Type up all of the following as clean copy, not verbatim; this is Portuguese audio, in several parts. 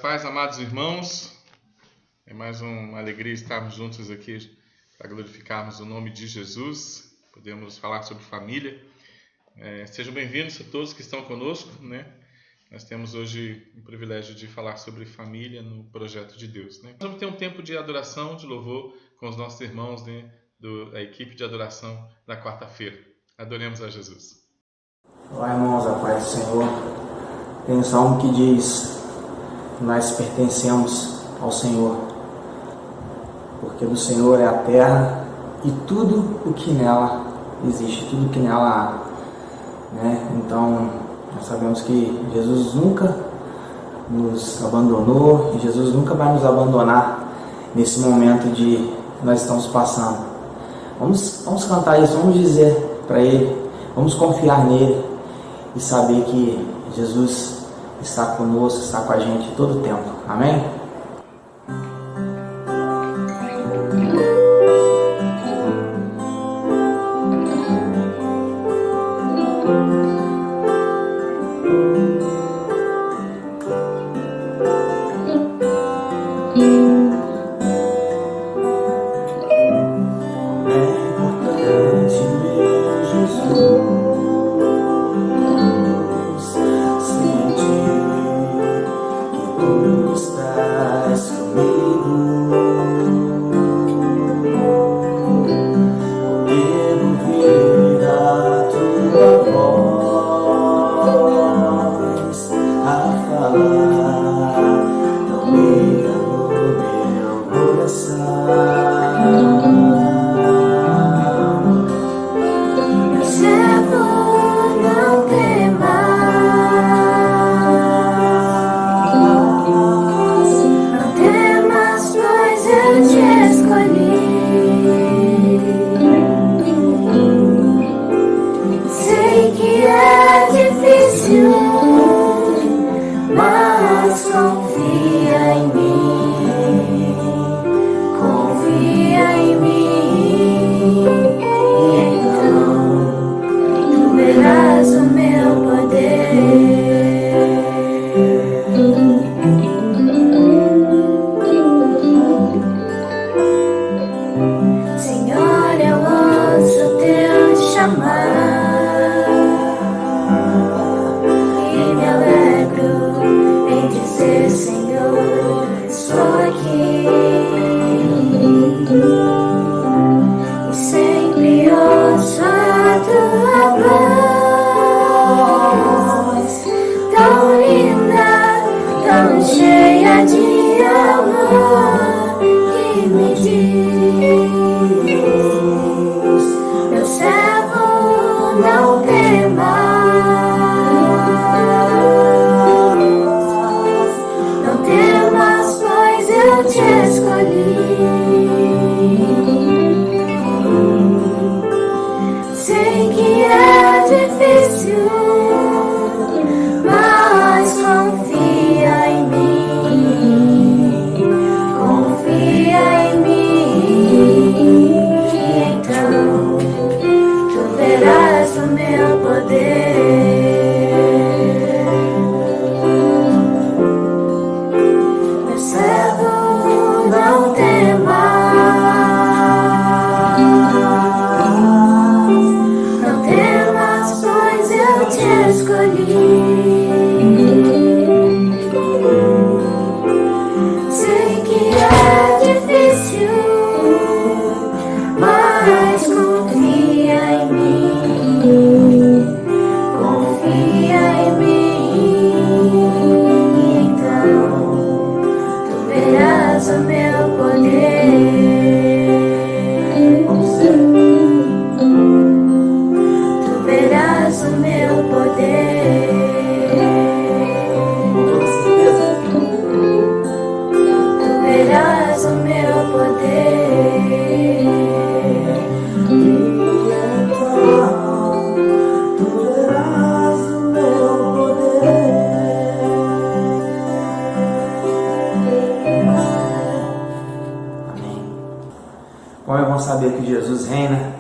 paz, amados irmãos. É mais uma alegria estarmos juntos aqui para glorificarmos o nome de Jesus. Podemos falar sobre família. Sejam bem-vindos a todos que estão conosco, né? Nós temos hoje o privilégio de falar sobre família no projeto de Deus, né? Nós vamos ter um tempo de adoração, de louvor com os nossos irmãos, né, da equipe de adoração da quarta-feira. Adoremos a Jesus. Olá, irmãos, a paz do Senhor. Tem um salmo que diz: nós pertencemos ao Senhor, porque do Senhor é a terra e tudo o que nela existe, tudo o que nela há, né? Então, nós sabemos que Jesus nunca nos abandonou e Jesus nunca vai nos abandonar nesse momento que nós estamos passando. Vamos cantar isso, vamos dizer para Ele, vamos confiar nele e saber que Jesus está conosco, está com a gente todo o tempo. Amém? Como é bom saber que Jesus reina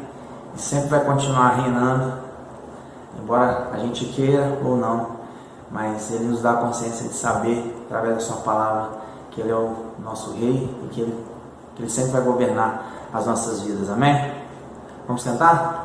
e sempre vai continuar reinando, embora a gente queira ou não, mas Ele nos dá a consciência de saber através da sua palavra, que Ele é o nosso Rei e que Ele sempre vai governar as nossas vidas. Amém? Vamos tentar?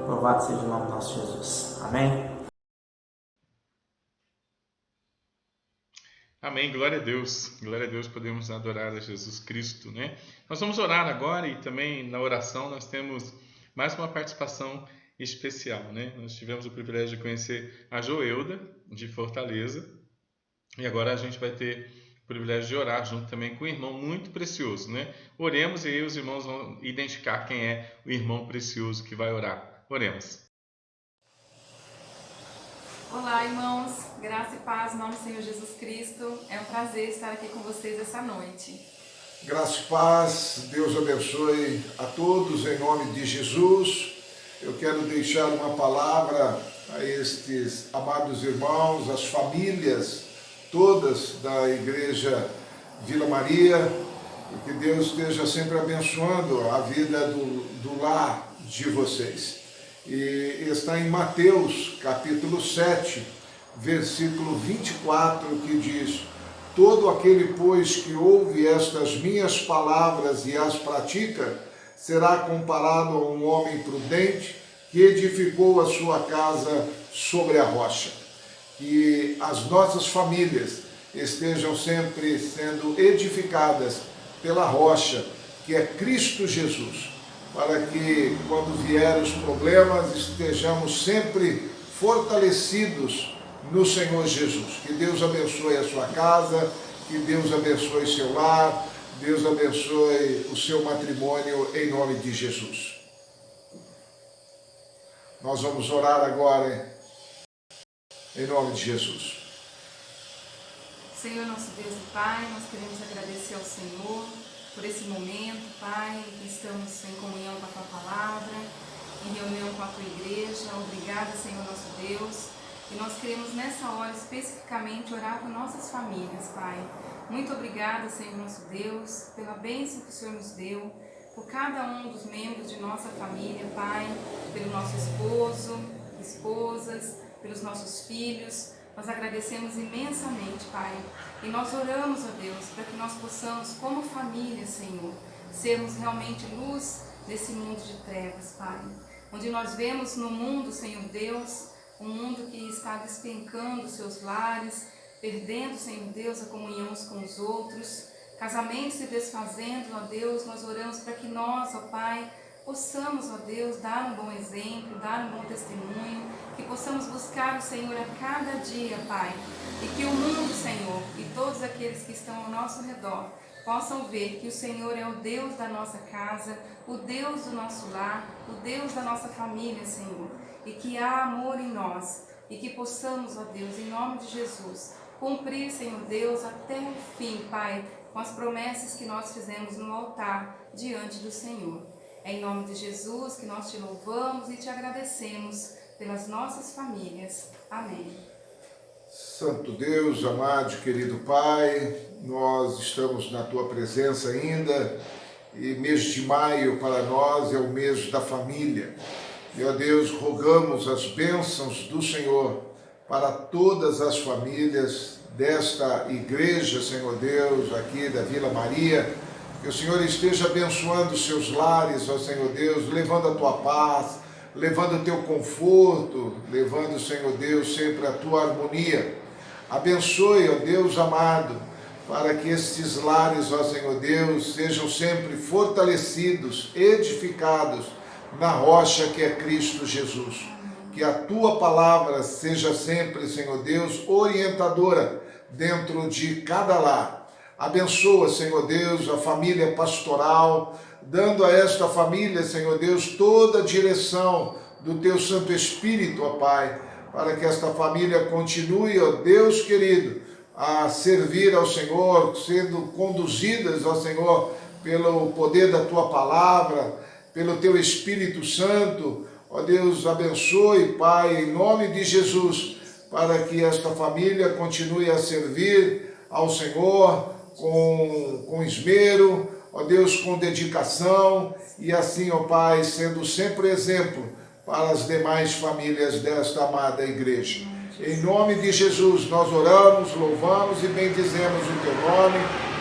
Louvado seja o nome do nosso Jesus. Amém? Amém, glória a Deus. Glória a Deus, podemos adorar a Jesus Cristo, né? Nós vamos orar agora e também na oração nós temos mais uma participação especial, né? Nós tivemos o privilégio de conhecer a Joelda, de Fortaleza, e agora a gente vai ter o privilégio de orar junto também com um irmão muito precioso, né? Oremos e aí os irmãos vão identificar quem é o irmão precioso que vai orar. Oremos. Olá, irmãos, graça e paz em nome do Senhor Jesus Cristo. É um prazer estar aqui com vocês essa noite. Graça e paz, Deus abençoe a todos em nome de Jesus. Eu quero deixar uma palavra a estes amados irmãos, as famílias todas da Igreja Vila Maria, e que Deus esteja sempre abençoando a vida do lar de vocês. E está em Mateus, capítulo 7, versículo 24, que diz: todo aquele, pois, que ouve estas minhas palavras e as pratica, será comparado a um homem prudente que edificou a sua casa sobre a rocha. Que as nossas famílias estejam sempre sendo edificadas pela rocha, que é Cristo Jesus, para que, quando vierem os problemas, estejamos sempre fortalecidos no Senhor Jesus. Que Deus abençoe a sua casa, que Deus abençoe seu lar, Deus abençoe o seu matrimônio, em nome de Jesus. Nós vamos orar agora, em nome de Jesus. Senhor, nosso Deus e Pai, nós queremos agradecer ao Senhor por esse momento, Pai, que estamos em comunhão com a Tua Palavra, em reunião com a Tua Igreja. Obrigada, Senhor, nosso Deus. E nós queremos nessa hora especificamente orar por nossas famílias, Pai. Muito obrigada, Senhor, nosso Deus, pela bênção que o Senhor nos deu, por cada um dos membros de nossa família, Pai, pelo nosso esposo, esposas, pelos nossos filhos. Nós agradecemos imensamente, Pai, e nós oramos, ó Deus, para que nós possamos, como família, Senhor, sermos realmente luz nesse mundo de trevas, Pai, onde nós vemos no mundo, Senhor Deus, um mundo que está despencando seus lares, perdendo, Senhor Deus, a comunhão uns com os outros, casamentos se desfazendo, ó Deus, nós oramos para que nós, ó Pai, possamos, ó Deus, dar um bom exemplo, dar um bom testemunho, que possamos buscar o Senhor a cada dia, Pai, e que o mundo, Senhor, e todos aqueles que estão ao nosso redor possam ver que o Senhor é o Deus da nossa casa, o Deus do nosso lar, o Deus da nossa família, Senhor, e que há amor em nós, e que possamos, ó Deus, em nome de Jesus, cumprir, Senhor Deus, até o fim, Pai, com as promessas que nós fizemos no altar diante do Senhor. É em nome de Jesus que nós te louvamos e te agradecemos pelas nossas famílias. Amém. Santo Deus, amado e querido Pai, nós estamos na Tua presença ainda, e mês de maio para nós é o mês da família. E, ó Deus, rogamos as bênçãos do Senhor para todas as famílias desta igreja, Senhor Deus, aqui da Vila Maria, que o Senhor esteja abençoando os seus lares, ó Senhor Deus, levando a Tua paz, levando o Teu conforto, levando, Senhor Deus, sempre a Tua harmonia. Abençoe, ó Deus amado, para que estes lares, ó Senhor Deus, sejam sempre fortalecidos, edificados na rocha que é Cristo Jesus. Que a Tua palavra seja sempre, Senhor Deus, orientadora dentro de cada lar. Abençoa, Senhor Deus, a família pastoral, dando a esta família, Senhor Deus, toda a direção do Teu Santo Espírito, ó Pai, para que esta família continue, ó Deus querido, a servir ao Senhor, sendo conduzidas, ó Senhor, pelo poder da Tua palavra, pelo Teu Espírito Santo. Ó Deus, abençoe, Pai, em nome de Jesus, para que esta família continue a servir ao Senhor com esmero, ó Deus, com dedicação, e assim, ó Pai, sendo sempre exemplo para as demais famílias desta amada igreja. Em nome de Jesus, nós oramos, louvamos e bendizemos o Teu nome,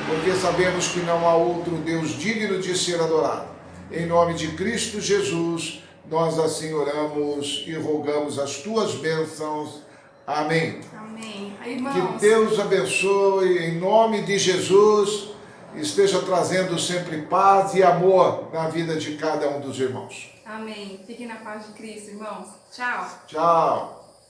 porque sabemos que não há outro Deus digno de ser adorado. Em nome de Cristo Jesus, nós assim oramos e rogamos as Tuas bênçãos. Amém. Amém. Irmãos, que Deus abençoe, em nome de Jesus, esteja trazendo sempre paz e amor na vida de cada um dos irmãos. amém. Fiquem na paz de Cristo, irmãos. Tchau. Tchau.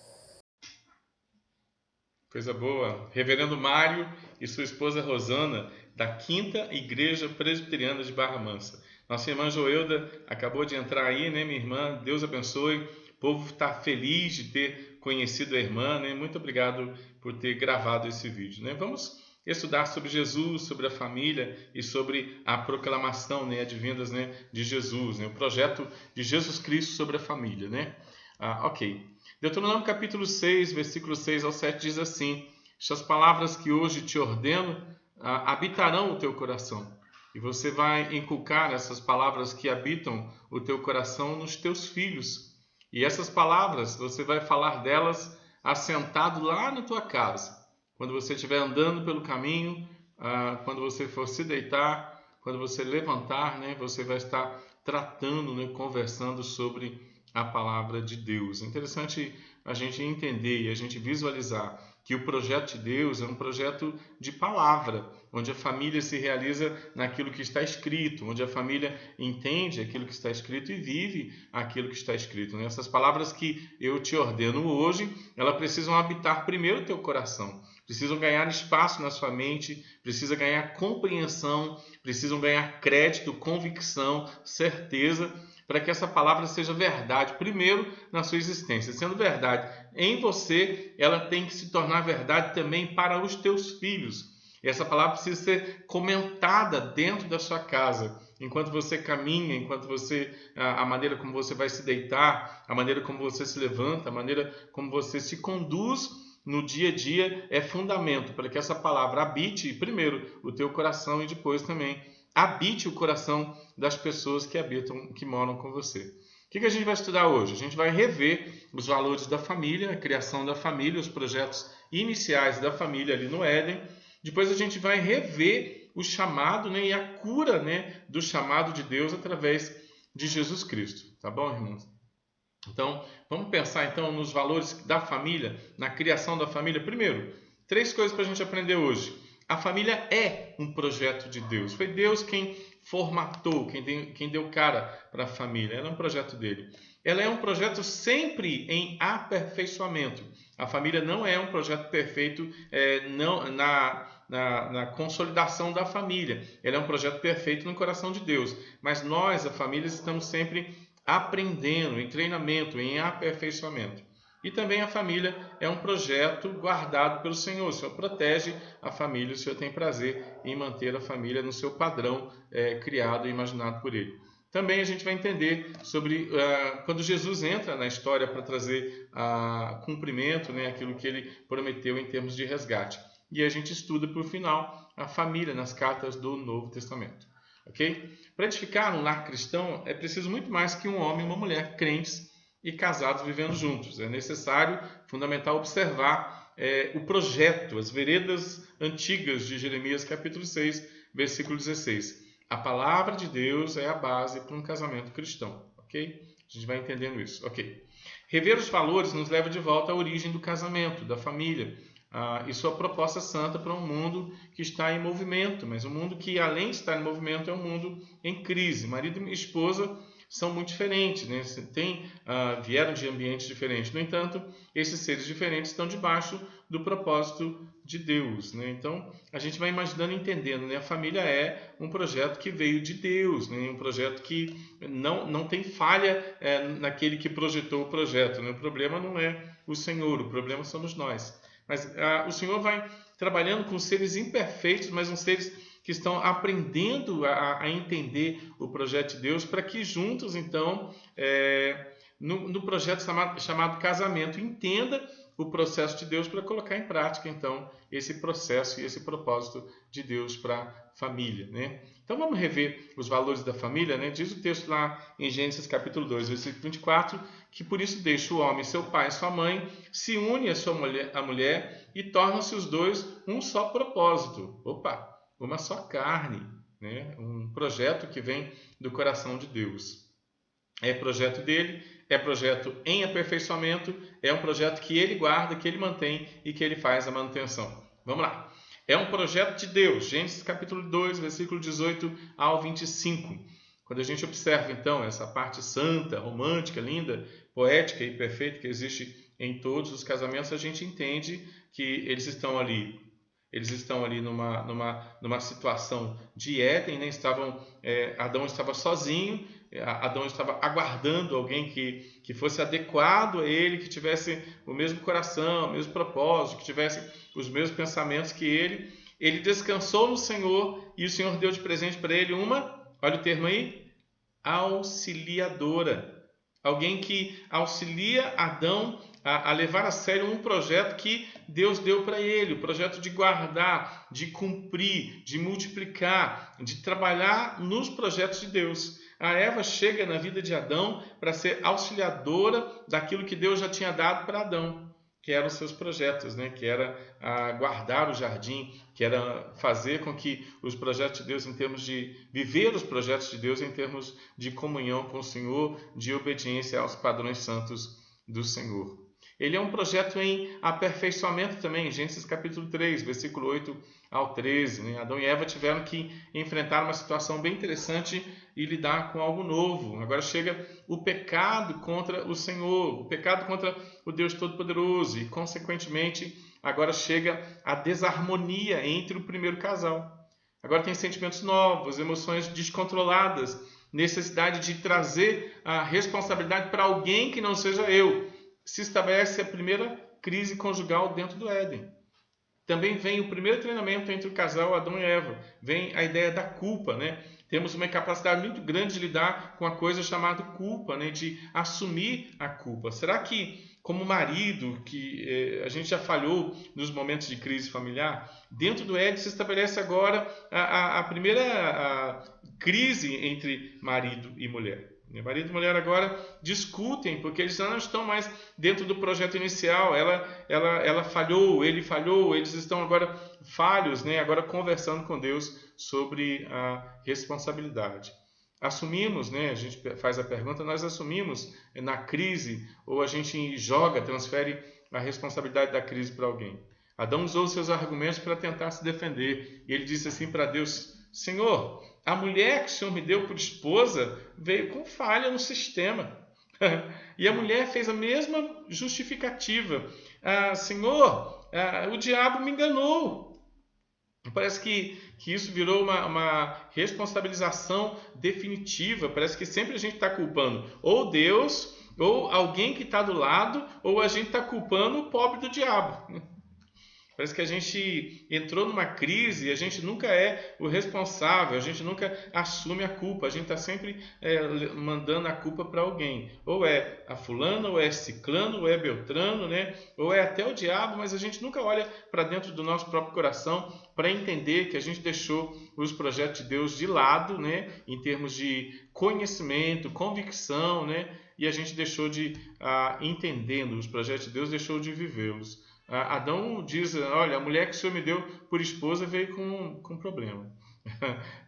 Coisa boa. Reverendo Mário e sua esposa Rosana, da 5ª Igreja Presbiteriana de Barra Mansa. Nossa irmã Joelda acabou de entrar aí, né, minha irmã? Deus abençoe. O povo está feliz de ter conhecido a irmã, né? Muito obrigado por ter gravado esse vídeo, né? Vamos estudar sobre Jesus, sobre a família e sobre a proclamação, né, advindas, né, de Jesus, né? O projeto de Jesus Cristo sobre a família, né? Ok. Deuteronômio capítulo 6, versículo 6 ao 7 diz assim: estas palavras que hoje te ordeno habitarão o teu coração. E você vai inculcar essas palavras que habitam o teu coração nos teus filhos. E essas palavras, você vai falar delas assentado lá na tua casa. Quando você estiver andando pelo caminho, quando você for se deitar, quando você levantar, né, você vai estar tratando, né, conversando sobre a palavra de Deus. É interessante a gente entender e a gente visualizar que o projeto de Deus é um projeto de palavra, onde a família se realiza naquilo que está escrito, onde a família entende aquilo que está escrito e vive aquilo que está escrito. Essas palavras que eu te ordeno hoje, elas precisam habitar primeiro o teu coração, precisam ganhar espaço na sua mente, precisam ganhar compreensão, precisam ganhar crédito, convicção, certeza, para que essa palavra seja verdade, primeiro na sua existência. Sendo verdade em você, ela tem que se tornar verdade também para os teus filhos. E essa palavra precisa ser comentada dentro da sua casa, enquanto você caminha, enquanto você, a maneira como você vai se deitar, a maneira como você se levanta, a maneira como você se conduz no dia a dia é fundamento para que essa palavra habite, primeiro, o teu coração e depois também habite o coração das pessoas que habitam, que moram com você. O que a gente vai estudar hoje? A gente vai rever os valores da família, a criação da família, os projetos iniciais da família ali no Éden. Depois a gente vai rever o chamado, né, e a cura, né, do chamado de Deus através de Jesus Cristo. Tá bom, irmãos? Então, vamos pensar então nos valores da família, na criação da família. Primeiro, 3 coisas para a gente aprender hoje. A família é um projeto de Deus. Foi Deus quem formatou, quem deu cara para a família. Ela é um projeto dele. Ela é um projeto sempre em aperfeiçoamento. A família não é um projeto perfeito na consolidação da família. Ela é um projeto perfeito no coração de Deus. Mas nós, a família, estamos sempre aprendendo, em treinamento, em aperfeiçoamento. E também a família é um projeto guardado pelo Senhor. O Senhor protege a família, o Senhor tem prazer em manter a família no seu padrão criado e imaginado por Ele. Também a gente vai entender sobre quando Jesus entra na história para trazer cumprimento, né, aquilo que Ele prometeu em termos de resgate. E a gente estuda, por final, a família nas cartas do Novo Testamento. Okay? Para edificar um lar cristão, é preciso muito mais que um homem e uma mulher crentes e casados vivendo juntos. É necessário, fundamental, observar o projeto, as veredas antigas de Jeremias capítulo 6, versículo 16. A palavra de Deus é a base para um casamento cristão. Ok? A gente vai entendendo isso. Ok. Rever os valores nos leva de volta à origem do casamento, da família, e sua proposta santa para um mundo que está em movimento, mas um mundo que, além de estar em movimento, é um mundo em crise. Marido e esposa são muito diferentes, né? Vieram de ambientes diferentes. No entanto, esses seres diferentes estão debaixo do propósito de Deus, né? Então, a gente vai imaginando e entendendo, né? A família é um projeto que veio de Deus, né? Um projeto que não tem falha naquele que projetou o projeto, né? O problema não é o Senhor, o problema somos nós. Mas o Senhor vai trabalhando com seres imperfeitos, mas uns seres que estão aprendendo a entender o projeto de Deus, para que juntos, então, no projeto chamado casamento, entenda o processo de Deus para colocar em prática, então, esse processo e esse propósito de Deus para a família, né? Então, vamos rever os valores da família, né? Diz o texto lá em Gênesis capítulo 2, versículo 24, que por isso deixa o homem, seu pai e sua mãe, se une à mulher e tornam-se os dois um só propósito. Opa! Uma só carne, né? Um projeto que vem do coração de Deus. É projeto dele, é projeto em aperfeiçoamento, é um projeto que ele guarda, que ele mantém e que ele faz a manutenção. Vamos lá. É um projeto de Deus. Gênesis capítulo 2, versículo 18 ao 25. Quando a gente observa, então, essa parte santa, romântica, linda, poética e perfeita que existe em todos os casamentos, a gente entende que eles estão ali numa situação de Éden, né? Adão estava sozinho, Adão estava aguardando alguém que fosse adequado a ele, que tivesse o mesmo coração, o mesmo propósito, que tivesse os mesmos pensamentos que ele. Ele descansou no Senhor e o Senhor deu de presente para ele olha o termo aí, auxiliadora. Alguém que auxilia Adão a levar a sério um projeto que Deus deu para ele, o projeto de guardar, de cumprir, de multiplicar, de trabalhar nos projetos de Deus. A Eva chega na vida de Adão para ser auxiliadora daquilo que Deus já tinha dado para Adão, que eram os seus projetos, né? Que era guardar o jardim, que era fazer com que os projetos de Deus, em termos de viver os projetos de Deus, em termos de comunhão com o Senhor, de obediência aos padrões santos do Senhor. Ele é um projeto em aperfeiçoamento também, Gênesis capítulo 3, versículo 8 ao 13. Né? Adão e Eva tiveram que enfrentar uma situação bem interessante e lidar com algo novo. Agora chega o pecado contra o Senhor, o pecado contra o Deus Todo-Poderoso e, consequentemente, agora chega a desarmonia entre o primeiro casal. Agora tem sentimentos novos, emoções descontroladas, necessidade de trazer a responsabilidade para alguém que não seja eu. Se estabelece a primeira crise conjugal dentro do Éden. Também vem o primeiro treinamento entre o casal Adão e Eva. Vem a ideia da culpa, né? Temos uma incapacidade muito grande de lidar com a coisa chamada culpa, né? De assumir a culpa. Será que, como marido, que a gente já falhou nos momentos de crise familiar, dentro do Éden se estabelece agora a primeira crise entre marido e mulher. Marido e mulher agora discutem, porque eles não estão mais dentro do projeto inicial. Ela falhou, ele falhou, eles estão agora falhos, né? Agora conversando com Deus sobre a responsabilidade. Assumimos, né? A gente faz a pergunta, nós assumimos na crise ou a gente transfere a responsabilidade da crise para alguém? Adão usou os seus argumentos para tentar se defender. E ele disse assim para Deus: Senhor, a mulher que o Senhor me deu por esposa veio com falha no sistema. E a mulher fez a mesma justificativa. Senhor, o diabo me enganou. Parece que isso virou uma responsabilização definitiva. Parece que sempre a gente está culpando ou Deus, ou alguém que está do lado, ou a gente está culpando o pobre do diabo. Parece que a gente entrou numa crise e a gente nunca é o responsável, a gente nunca assume a culpa, a gente está sempre mandando a culpa para alguém. Ou é a fulana, ou é ciclano, ou é beltrano, né? Ou é até o diabo, mas a gente nunca olha para dentro do nosso próprio coração para entender que a gente deixou os projetos de Deus de lado, né? Em termos de conhecimento, convicção, né? E a gente deixou de, entendendo os projetos de Deus, deixou de vivê-los. Adão diz: olha, a mulher que o Senhor me deu por esposa veio com problema.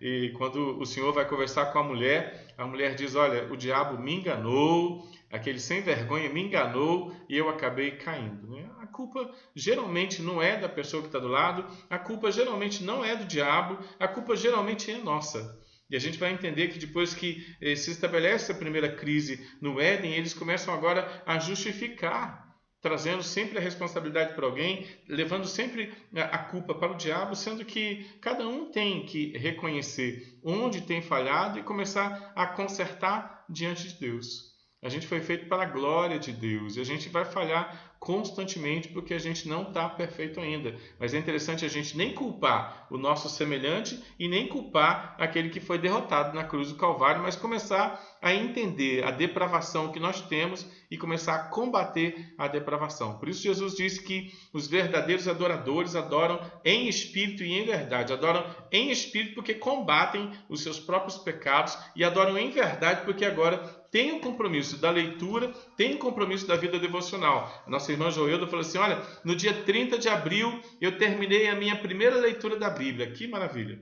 E quando o Senhor vai conversar com a mulher diz: olha, o diabo me enganou, aquele sem vergonha me enganou e eu acabei caindo. Né? A culpa geralmente não é da pessoa que está do lado, a culpa geralmente não é do diabo, a culpa geralmente é nossa. E a gente vai entender que depois que se estabelece a primeira crise no Éden, eles começam agora a justificar, trazendo sempre a responsabilidade para alguém, levando sempre a culpa para o diabo, sendo que cada um tem que reconhecer onde tem falhado e começar a consertar diante de Deus. A gente foi feito para a glória de Deus e a gente vai falhar constantemente porque a gente não está perfeito ainda. Mas é interessante a gente nem culpar o nosso semelhante e nem culpar aquele que foi derrotado na cruz do Calvário, mas começar a entender a depravação que nós temos e começar a combater a depravação. Por isso Jesus disse que os verdadeiros adoradores adoram em espírito e em verdade. Adoram em espírito porque combatem os seus próprios pecados e adoram em verdade porque agora tem o compromisso da leitura, tem o compromisso da vida devocional. A nossa irmã Joelda falou assim: olha, no dia 30 de abril eu terminei a minha primeira leitura da Bíblia. Que maravilha!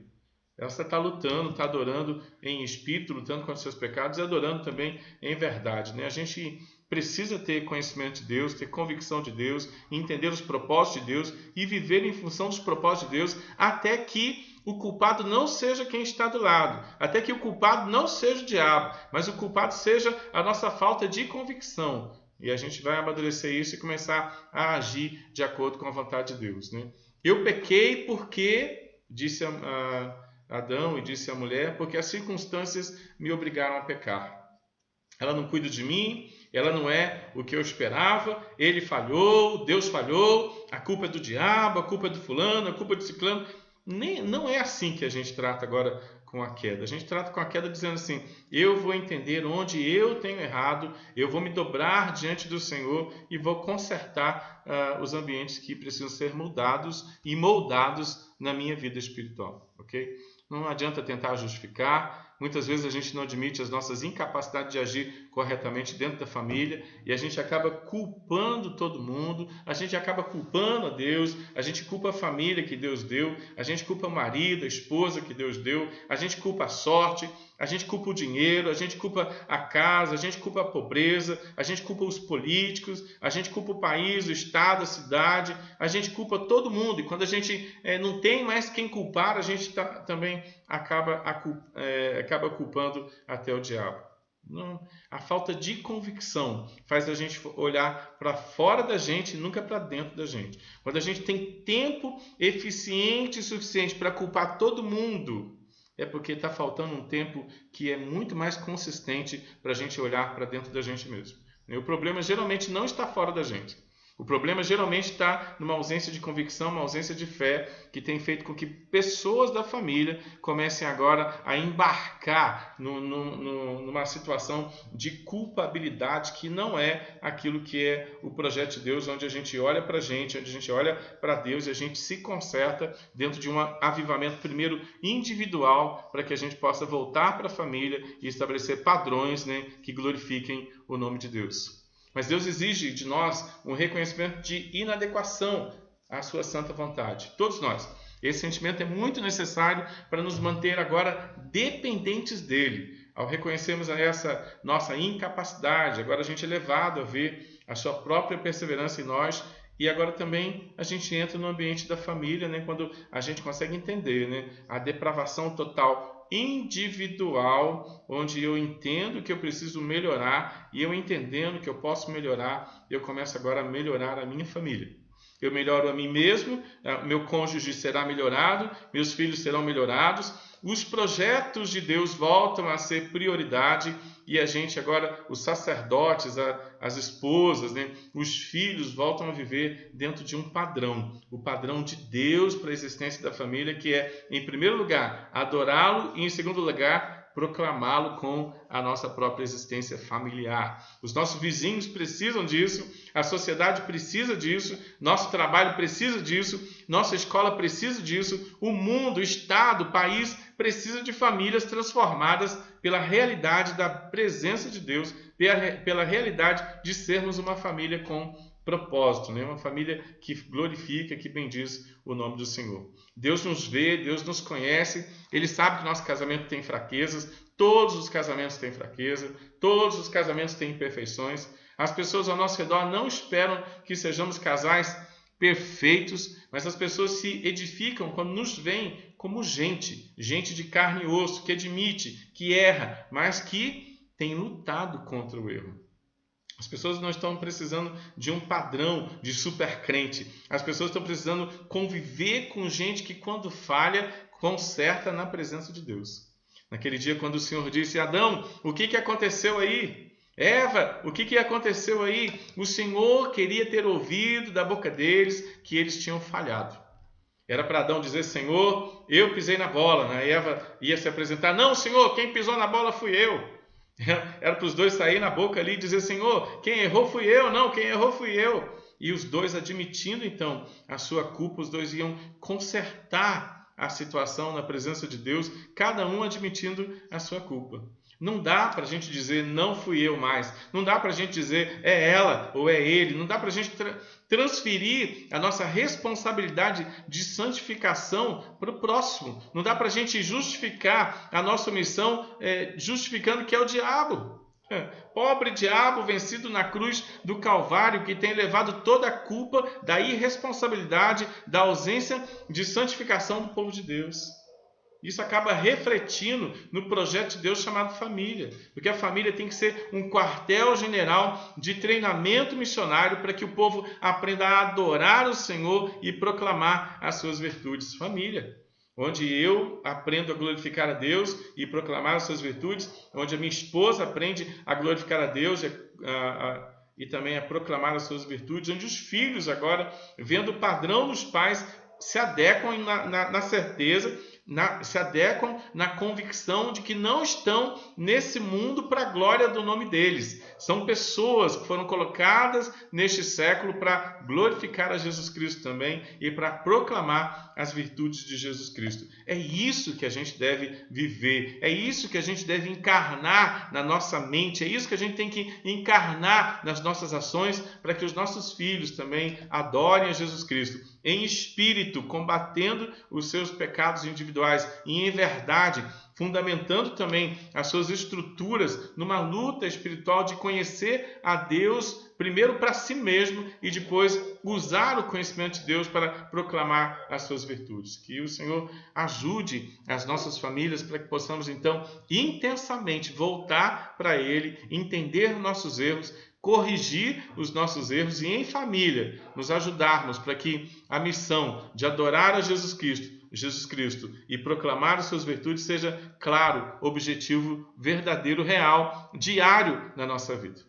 Ela está lutando, está adorando em espírito, lutando contra os seus pecados e adorando também em verdade. Né? A gente precisa ter conhecimento de Deus, ter convicção de Deus, entender os propósitos de Deus e viver em função dos propósitos de Deus até que o culpado não seja quem está do lado, até que o culpado não seja o diabo, mas o culpado seja a nossa falta de convicção. E a gente vai amadurecer isso e começar a agir de acordo com a vontade de Deus. Né? Eu pequei porque, disse Adão e disse a mulher, porque as circunstâncias me obrigaram a pecar. Ela não cuida de mim, ela não é o que eu esperava, ele falhou, Deus falhou, a culpa é do diabo, a culpa é do fulano, a culpa é do ciclano. Não é assim que a gente trata agora com a queda. A gente trata com a queda dizendo assim: eu vou entender onde eu tenho errado, eu vou me dobrar diante do Senhor e vou consertar os ambientes que precisam ser mudados e moldados na minha vida espiritual. Ok? Não adianta tentar justificar. Muitas vezes a gente não admite as nossas incapacidades de agir corretamente dentro da família e a gente acaba culpando todo mundo, a gente acaba culpando a Deus, a gente culpa a família que Deus deu, a gente culpa o marido, a esposa que Deus deu, a gente culpa a sorte, a gente culpa o dinheiro, a gente culpa a casa, a gente culpa a pobreza, a gente culpa os políticos, a gente culpa o país, o estado, a cidade, a gente culpa todo mundo. E quando a gente não tem mais quem culpar, a gente também acaba culpando até o diabo. Não, a falta de convicção faz a gente olhar para fora da gente e nunca para dentro da gente. Quando a gente tem tempo eficiente e suficiente para culpar todo mundo, é porque está faltando um tempo que é muito mais consistente para a gente olhar para dentro da gente mesmo. E o problema geralmente não está fora da gente. O problema geralmente está numa ausência de convicção, uma ausência de fé, que tem feito com que pessoas da família comecem agora a embarcar numa situação de culpabilidade que não é aquilo que é o projeto de Deus, onde a gente olha para a gente, onde a gente olha para Deus e a gente se conserta dentro de um avivamento primeiro individual, para que a gente possa voltar para a família e estabelecer padrões, né, que glorifiquem o nome de Deus. Mas Deus exige de nós um reconhecimento de inadequação à sua santa vontade. Todos nós. Esse sentimento é muito necessário para nos manter agora dependentes dele. Ao reconhecermos essa nossa incapacidade, agora a gente é levado a ver a sua própria perseverança em nós E agora também a gente entra no ambiente da família, né? Quando a gente consegue entender, né? A depravação total individual, onde eu entendo que eu preciso melhorar e eu entendendo que eu posso melhorar, eu começo agora a melhorar a minha família. Eu melhoro a mim mesmo, meu cônjuge será melhorado, meus filhos serão melhorados, os projetos de Deus voltam a ser prioridade e a gente agora, os sacerdotes, as esposas, né, os filhos voltam a viver dentro de um padrão, o padrão de Deus para a existência da família, que é, em primeiro lugar, adorá-lo e, em segundo lugar, proclamá-lo com a nossa própria existência familiar. Os nossos vizinhos precisam disso, a sociedade precisa disso, nosso trabalho precisa disso, nossa escola precisa disso, o mundo, o Estado, o país precisa de famílias transformadas pela realidade da presença de Deus, pela realidade de sermos uma família com propósito, né? Uma família que glorifica, que bendiz o nome do Senhor. Deus nos vê, Deus nos conhece, Ele sabe que nosso casamento tem fraquezas, todos os casamentos têm fraqueza, todos os casamentos têm imperfeições. As pessoas ao nosso redor não esperam que sejamos casais perfeitos, mas as pessoas se edificam quando nos veem como gente de carne e osso, que admite, que erra, mas que tem lutado contra o erro. As pessoas não estão precisando de um padrão de super crente. As pessoas estão precisando conviver com gente que, quando falha, conserta na presença de Deus. Naquele dia, quando o Senhor disse: Adão, o que aconteceu aí? Eva, o que aconteceu aí? O Senhor queria ter ouvido da boca deles que eles tinham falhado. Era para Adão dizer: Senhor, eu pisei na bola. A Eva ia se apresentar: Não, Senhor, quem pisou na bola fui eu. Era para os dois saírem na boca ali e dizer: Senhor, quem errou fui eu, não, quem errou fui eu. E os dois admitindo então a sua culpa, os dois iam consertar a situação na presença de Deus, cada um admitindo a sua culpa. Não dá para a gente dizer: não fui eu mais. Não dá para a gente dizer: é ela ou é ele. Não dá para a gente transferir a nossa responsabilidade de santificação para o próximo. Não dá para a gente justificar a nossa omissão justificando que é o diabo. Pobre diabo vencido na cruz do Calvário, que tem levado toda a culpa da irresponsabilidade, da ausência de santificação do povo de Deus. Isso acaba refletindo no projeto de Deus chamado família, porque a família tem que ser um quartel-general de treinamento missionário para que o povo aprenda a adorar o Senhor e proclamar as suas virtudes. Família, onde eu aprendo a glorificar a Deus e proclamar as suas virtudes, onde a minha esposa aprende a glorificar a Deus e também a proclamar as suas virtudes, onde os filhos agora, vendo o padrão dos pais, se adequam na certeza, se adequam na convicção de que não estão nesse mundo para a glória do nome deles. São pessoas que foram colocadas neste século para glorificar a Jesus Cristo também e para proclamar as virtudes de Jesus Cristo. É isso que a gente deve viver, é isso que a gente deve encarnar na nossa mente, é isso que a gente tem que encarnar nas nossas ações para que os nossos filhos também adorem a Jesus Cristo em espírito, combatendo os seus pecados individuais e em verdade, fundamentando também as suas estruturas numa luta espiritual de conhecer a Deus primeiro para si mesmo e depois usar o conhecimento de Deus para proclamar as suas virtudes. Que o Senhor ajude as nossas famílias para que possamos então intensamente voltar para Ele, entender nossos erros, corrigir os nossos erros e em família nos ajudarmos para que a missão de adorar a Jesus Cristo e proclamar as suas virtudes seja claro, objetivo, verdadeiro, real, diário na nossa vida.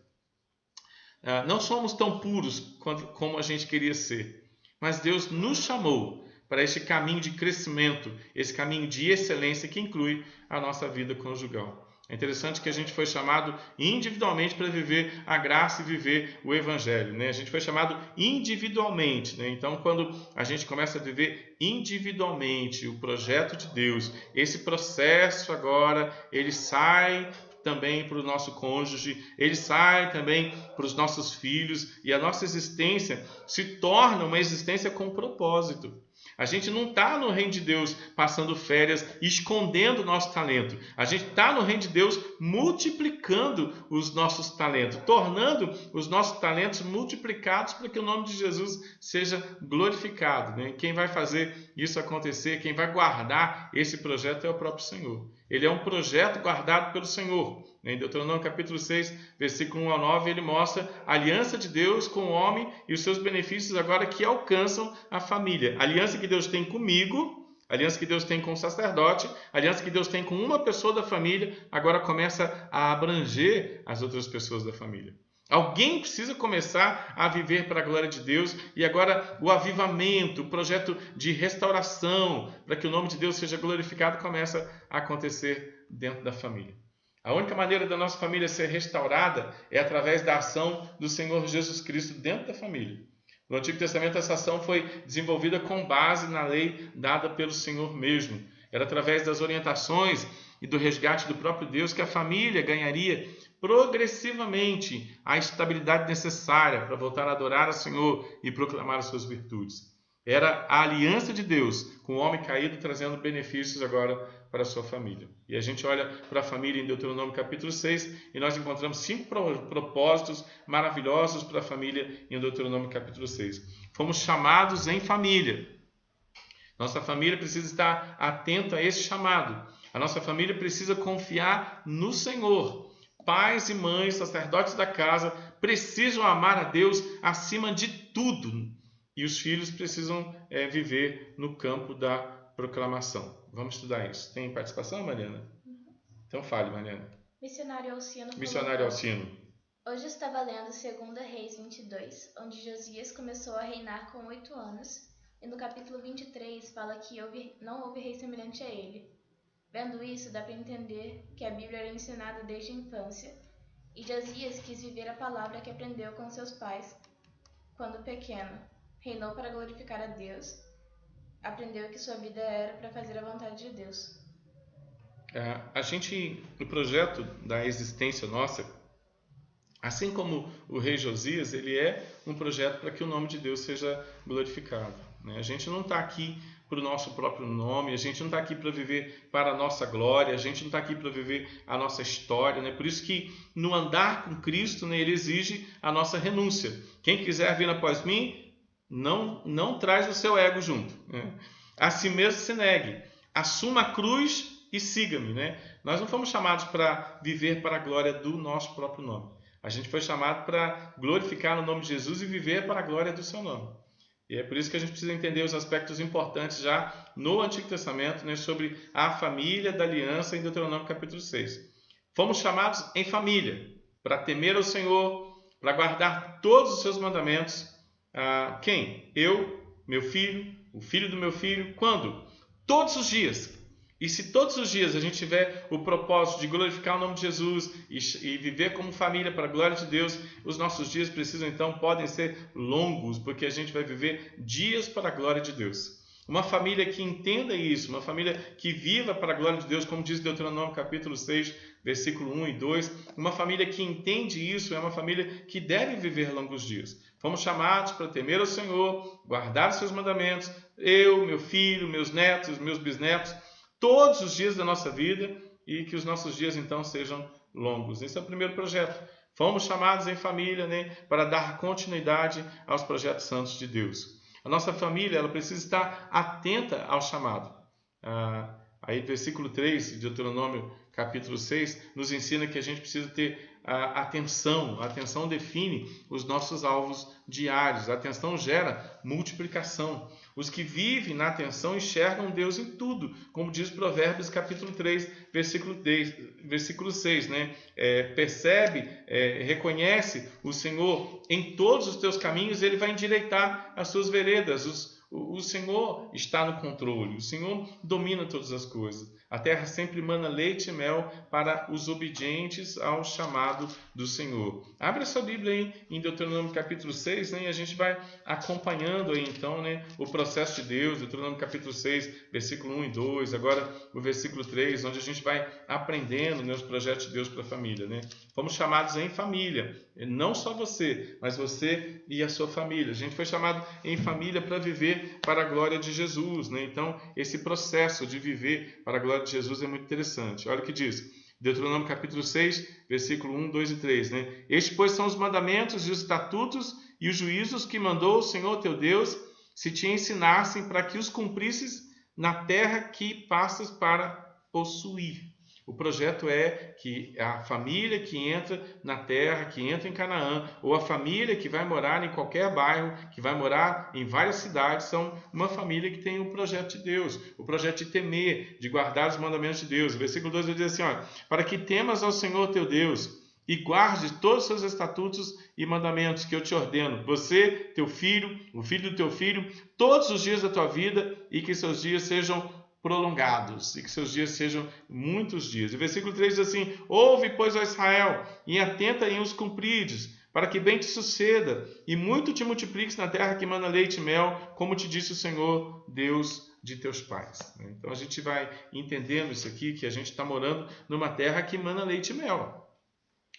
Não somos tão puros como a gente queria ser, mas Deus nos chamou para este caminho de crescimento, esse caminho de excelência que inclui a nossa vida conjugal. É interessante que a gente foi chamado individualmente para viver a graça e viver o Evangelho, né? A gente foi chamado individualmente, né? Então, quando a gente começa a viver individualmente o projeto de Deus, esse processo agora, ele sai também para o nosso cônjuge, ele sai também para os nossos filhos e a nossa existência se torna uma existência com propósito. A gente não está no reino de Deus passando férias, escondendo o nosso talento. A gente está no reino de Deus multiplicando os nossos talentos, tornando os nossos talentos multiplicados para que o nome de Jesus seja glorificado, né? Quem vai fazer isso acontecer, quem vai guardar esse projeto é o próprio Senhor. Ele é um projeto guardado pelo Senhor. Em Deuteronômio capítulo 6, versículo 1 ao 9, ele mostra a aliança de Deus com o homem e os seus benefícios agora que alcançam a família. A aliança que Deus tem comigo, a aliança que Deus tem com o sacerdote, a aliança que Deus tem com uma pessoa da família, agora começa a abranger as outras pessoas da família. Alguém precisa começar a viver para a glória de Deus e agora o avivamento, o projeto de restauração, para que o nome de Deus seja glorificado, começa a acontecer dentro da família. A única maneira da nossa família ser restaurada é através da ação do Senhor Jesus Cristo dentro da família. No Antigo Testamento, essa ação foi desenvolvida com base na lei dada pelo Senhor mesmo. Era através das orientações e do resgate do próprio Deus que a família ganharia progressivamente a estabilidade necessária para voltar a adorar ao Senhor e proclamar as suas virtudes. Era a aliança de Deus com o homem caído trazendo benefícios agora para a sua família. E a gente olha para a família em Deuteronômio capítulo 6 e nós encontramos 5 propósitos maravilhosos para a família em Deuteronômio capítulo 6. Fomos chamados em família. Nossa família precisa estar atenta a esse chamado. A nossa família precisa confiar no Senhor. Pais e mães, sacerdotes da casa, precisam amar a Deus acima de tudo. E os filhos precisam viver no campo da proclamação. Vamos estudar isso. Tem participação, Mariana? Então fale, Mariana. Missionário Alcino. Missionário Alcino. Hoje estava lendo 2 Reis 22, onde Josias começou a reinar com 8 anos. E no capítulo 23 fala que não houve rei semelhante a ele. Vendo isso, dá para entender que a Bíblia era ensinada desde a infância, e Josias quis viver a palavra que aprendeu com seus pais quando pequeno. Reinou para glorificar a Deus, aprendeu que sua vida era para fazer a vontade de Deus. A gente, no projeto da existência nossa, assim como o rei Josias, ele é um projeto para que o nome de Deus seja glorificado, né? A gente não está aqui para o nosso próprio nome, a gente não está aqui para viver para a nossa glória, a gente não está aqui para viver a nossa história, né? Por isso que no andar com Cristo, né, ele exige a nossa renúncia. Quem quiser vir após mim, não traz o seu ego junto, né? A si mesmo se negue, assuma a cruz e siga-me, né? Nós não fomos chamados para viver para a glória do nosso próprio nome. A gente foi chamado para glorificar o nome de Jesus e viver para a glória do seu nome. E é por isso que a gente precisa entender os aspectos importantes já no Antigo Testamento, né, sobre a família da aliança em Deuteronômio capítulo 6. Fomos chamados em família para temer ao Senhor, para guardar todos os seus mandamentos. Quem? Eu, meu filho, o filho do meu filho. Quando? Todos os dias. E se todos os dias a gente tiver o propósito de glorificar o nome de Jesus e viver como família para a glória de Deus, os nossos dias podem ser longos, porque a gente vai viver dias para a glória de Deus. Uma família que entenda isso, uma família que viva para a glória de Deus, como diz Deuteronômio capítulo 6, versículo 1 e 2, uma família que entende isso é uma família que deve viver longos dias. Fomos chamados para temer ao Senhor, guardar os seus mandamentos, eu, meu filho, meus netos, meus bisnetos, todos os dias da nossa vida, e que os nossos dias então sejam longos. Esse é o primeiro projeto. Fomos chamados em família, né, para dar continuidade aos projetos santos de Deus. A nossa família ela precisa estar atenta ao chamado. Aí, versículo 3 de Deuteronômio capítulo 6 nos ensina que a gente precisa ter atenção. A atenção define os nossos alvos diários. A atenção gera multiplicação. Os que vivem na atenção enxergam Deus em tudo, como diz Provérbios capítulo 3, versículo 6, né? Percebe, reconhece o Senhor em todos os teus caminhos, ele vai endireitar as suas veredas. O Senhor está no controle, o Senhor domina todas as coisas. A terra sempre mana leite e mel para os obedientes ao chamado do Senhor. Abre a sua Bíblia aí em Deuteronômio capítulo 6, né? E a gente vai acompanhando aí então, né, o processo de Deus. Deuteronômio capítulo 6, versículo 1 e 2. Agora o versículo 3, onde a gente vai aprendendo, né, os projetos de Deus para a família, né? Fomos chamados em família. Não só você, mas você e a sua família. A gente foi chamado em família para viver para a glória de Jesus, né? Então, esse processo de viver para a glória de Jesus é muito interessante. Olha o que diz, Deuteronômio capítulo 6, versículo 1, 2 e 3, né? Estes, pois, são os mandamentos e os estatutos e os juízos que mandou o Senhor teu Deus, se te ensinassem para que os cumprisses na terra que passas para possuir. O projeto é que a família que entra na terra, que entra em Canaã, ou a família que vai morar em qualquer bairro, que vai morar em várias cidades, são uma família que tem o projeto de Deus, o projeto de temer, de guardar os mandamentos de Deus. O versículo 2 vai dizer assim, ó, para que temas ao Senhor teu Deus e guarde todos os seus estatutos e mandamentos que eu te ordeno, você, teu filho, o filho do teu filho, todos os dias da tua vida, e que seus dias sejam prolongados, e que seus dias sejam muitos dias. O versículo 3 diz assim, ouve, pois, ó Israel, e atenta em os cumprides, para que bem te suceda, e muito te multipliques na terra que mana leite e mel, como te disse o Senhor, Deus de teus pais. Então a gente vai entendendo isso aqui, que a gente está morando numa terra que mana leite e mel.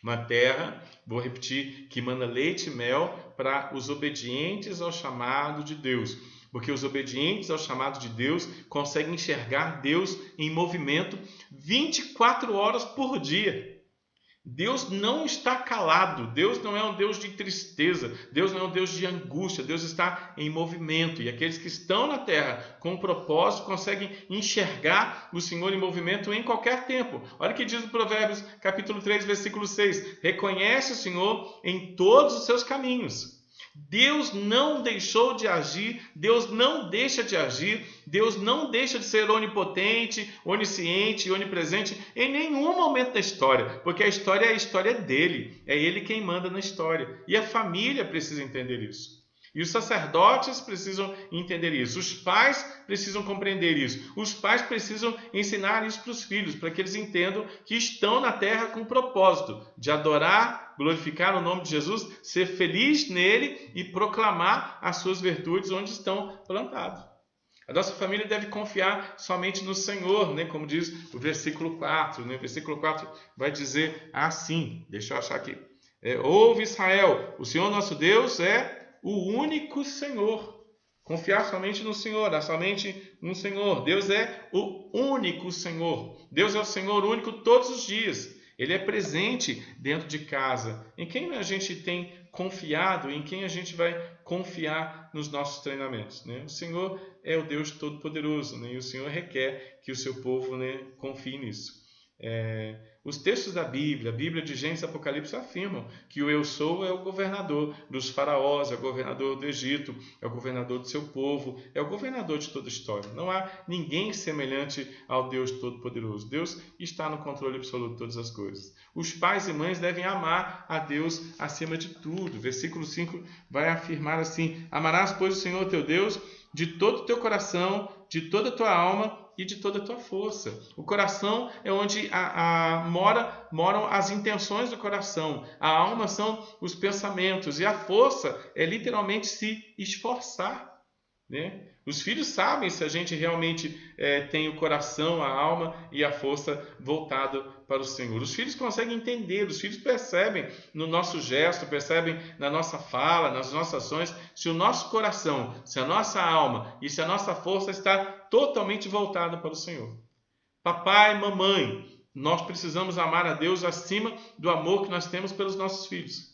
Uma terra, vou repetir, que mana leite e mel para os obedientes ao chamado de Deus. Porque os obedientes ao chamado de Deus conseguem enxergar Deus em movimento 24 horas por dia. Deus não está calado, Deus não é um Deus de tristeza, Deus não é um Deus de angústia, Deus está em movimento. E aqueles que estão na terra com propósito conseguem enxergar o Senhor em movimento em qualquer tempo. Olha o que diz o Provérbios, capítulo 3, versículo 6. Reconhece o Senhor em todos os seus caminhos. Deus não deixou de agir, Deus não deixa de agir, Deus não deixa de ser onipotente, onisciente e onipresente em nenhum momento da história, porque a história é a história dele, é ele quem manda na história, e a família precisa entender isso. E os sacerdotes precisam entender isso, os pais precisam compreender isso, os pais precisam ensinar isso para os filhos, para que eles entendam que estão na terra com o propósito de adorar, glorificar o nome de Jesus, ser feliz nele e proclamar as suas virtudes onde estão plantados. A nossa família deve confiar somente no Senhor, né? Como diz o versículo 4. Né? O versículo 4 vai dizer assim, deixa eu achar aqui. Ouve Israel, o Senhor nosso Deus é o único Senhor. Confiar somente no Senhor, há somente um Senhor. Deus é o único Senhor. Deus é o Senhor único todos os dias. Ele é presente dentro de casa. Em quem a gente tem confiado, em quem a gente vai confiar nos nossos treinamentos, né? O Senhor é o Deus Todo-Poderoso, né? E o Senhor requer que o seu povo, né, confie nisso. Os textos da Bíblia, a Bíblia de Gênesis e Apocalipse afirmam que o Eu Sou é o governador dos faraós, é o governador do Egito, é o governador do seu povo, é o governador de toda a história. Não há ninguém semelhante ao Deus Todo-Poderoso. Deus está no controle absoluto de todas as coisas. Os pais e mães devem amar a Deus acima de tudo. Versículo 5 vai afirmar assim, amarás, pois, o Senhor teu Deus de todo o teu coração, de toda a tua alma e de toda a tua força. O coração é onde moram as intenções do coração. A alma são os pensamentos. E a força é literalmente se esforçar, né? Os filhos sabem se a gente realmente tem o coração, a alma e a força voltado para o Senhor. Os filhos conseguem entender, os filhos percebem no nosso gesto, percebem na nossa fala, nas nossas ações, se o nosso coração, se a nossa alma e se a nossa força está totalmente voltada para o Senhor. Papai, mamãe, nós precisamos amar a Deus acima do amor que nós temos pelos nossos filhos.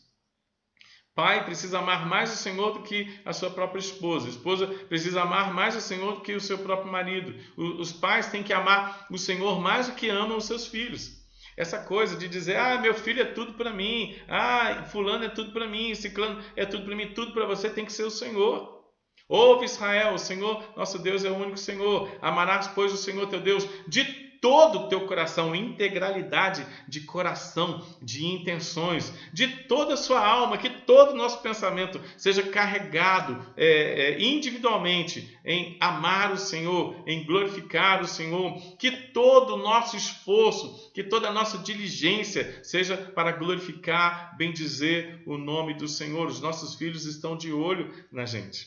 Pai precisa amar mais o Senhor do que a sua própria esposa. A esposa precisa amar mais o Senhor do que o seu próprio marido. Os pais têm que amar o Senhor mais do que amam os seus filhos. Essa coisa de dizer, meu filho é tudo para mim, fulano é tudo para mim, ciclano é tudo para mim, tudo para você tem que ser o Senhor. Ouve Israel, o Senhor, nosso Deus é o único Senhor. Amarás, pois, o Senhor teu Deus de todo o teu coração, integralidade de coração, de intenções, de toda a sua alma, que todo o nosso pensamento seja carregado individualmente em amar o Senhor, em glorificar o Senhor, que todo o nosso esforço, que toda a nossa diligência seja para glorificar, bendizer o nome do Senhor. Os nossos filhos estão de olho na gente.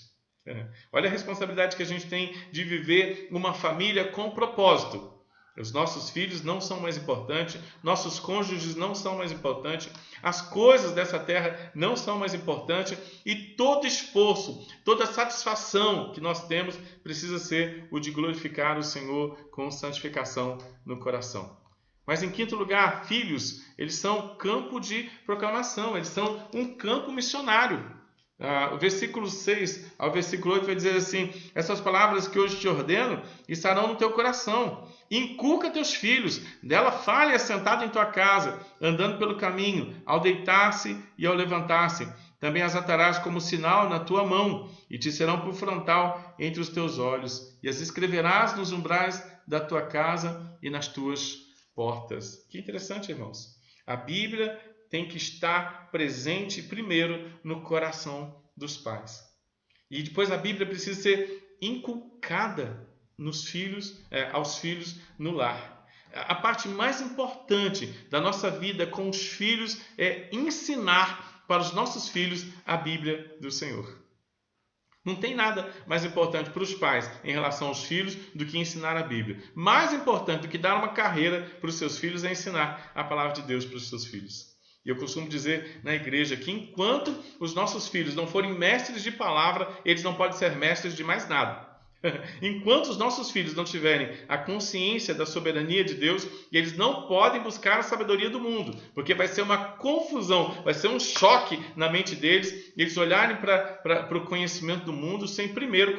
Olha a responsabilidade que a gente tem de viver uma família com propósito. Os nossos filhos não são mais importantes, nossos cônjuges não são mais importantes, as coisas dessa terra não são mais importantes, e todo esforço, toda satisfação que nós temos precisa ser o de glorificar o Senhor com santificação no coração. Mas em quinto lugar, filhos, eles são campo de proclamação, eles são um campo missionário. O versículo 6 ao versículo 8 vai dizer assim: essas palavras que hoje te ordeno estarão no teu coração. Inculca teus filhos, dela fale assentado em tua casa, andando pelo caminho, ao deitar-se e ao levantar-se. Também as atarás como sinal na tua mão, e te serão por frontal entre os teus olhos, e as escreverás nos umbrais da tua casa e nas tuas portas. Que interessante, irmãos. A Bíblia tem que estar presente primeiro no coração dos pais. E depois a Bíblia precisa ser inculcada aos filhos no lar. A parte mais importante da nossa vida com os filhos é ensinar para os nossos filhos a Bíblia do Senhor. Não tem nada mais importante para os pais em relação aos filhos do que ensinar a Bíblia. Mais importante do que dar uma carreira para os seus filhos é ensinar a palavra de Deus para os seus filhos. E eu costumo dizer na igreja que enquanto os nossos filhos não forem mestres de palavra, eles não podem ser mestres de mais nada. Enquanto os nossos filhos não tiverem a consciência da soberania de Deus, eles não podem buscar a sabedoria do mundo, porque vai ser uma confusão, vai ser um choque na mente deles, eles olharem para o conhecimento do mundo sem primeiro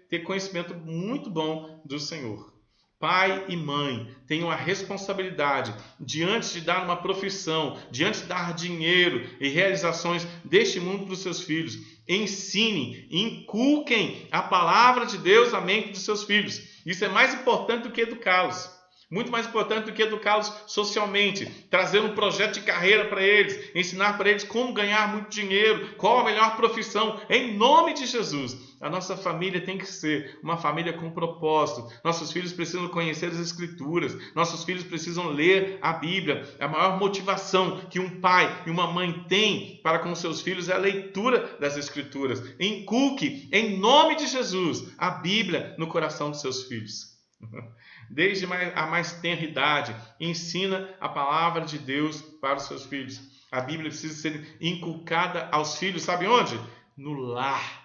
ter conhecimento muito bom do Senhor. Pai e mãe tenham a responsabilidade, diante de dar uma profissão, diante de dar dinheiro e realizações deste mundo para os seus filhos, ensinem, inculquem a palavra de Deus na mente dos seus filhos. Isso é mais importante do que educá-los. Muito mais importante do que educá-los socialmente, trazer um projeto de carreira para eles, ensinar para eles como ganhar muito dinheiro, qual a melhor profissão, em nome de Jesus. A nossa família tem que ser uma família com propósito. Nossos filhos precisam conhecer as Escrituras, nossos filhos precisam ler a Bíblia. A maior motivação que um pai e uma mãe têm para com seus filhos é a leitura das Escrituras. Inculque, em nome de Jesus, a Bíblia no coração dos seus filhos. Desde a mais tenra idade, ensina a palavra de Deus para os seus filhos. A Bíblia precisa ser inculcada aos filhos, sabe onde? No lar.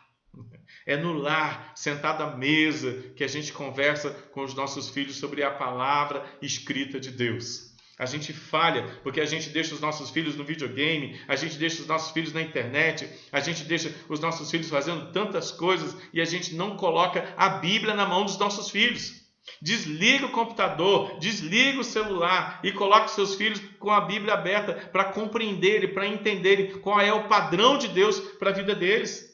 É no lar, sentado à mesa, que a gente conversa com os nossos filhos sobre a palavra escrita de Deus. A gente falha porque a gente deixa os nossos filhos no videogame, a gente deixa os nossos filhos na internet, a gente deixa os nossos filhos fazendo tantas coisas e a gente não coloca a Bíblia na mão dos nossos filhos. Desliga o computador, desliga o celular e coloque seus filhos com a Bíblia aberta para compreenderem, para entenderem qual é o padrão de Deus para a vida deles.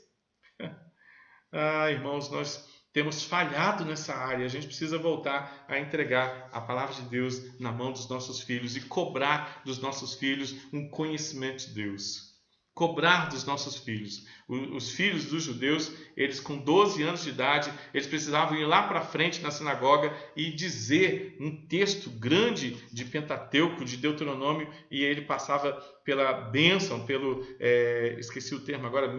Irmãos, nós temos falhado nessa área. A gente precisa voltar a entregar a palavra de Deus na mão dos nossos filhos e cobrar dos nossos filhos um conhecimento de Deus. Cobrar dos nossos filhos. Os filhos dos judeus, eles com 12 anos de idade, eles precisavam ir lá para frente na sinagoga e dizer um texto grande de Pentateuco, de Deuteronômio, e ele passava pela bênção, esqueci o termo agora,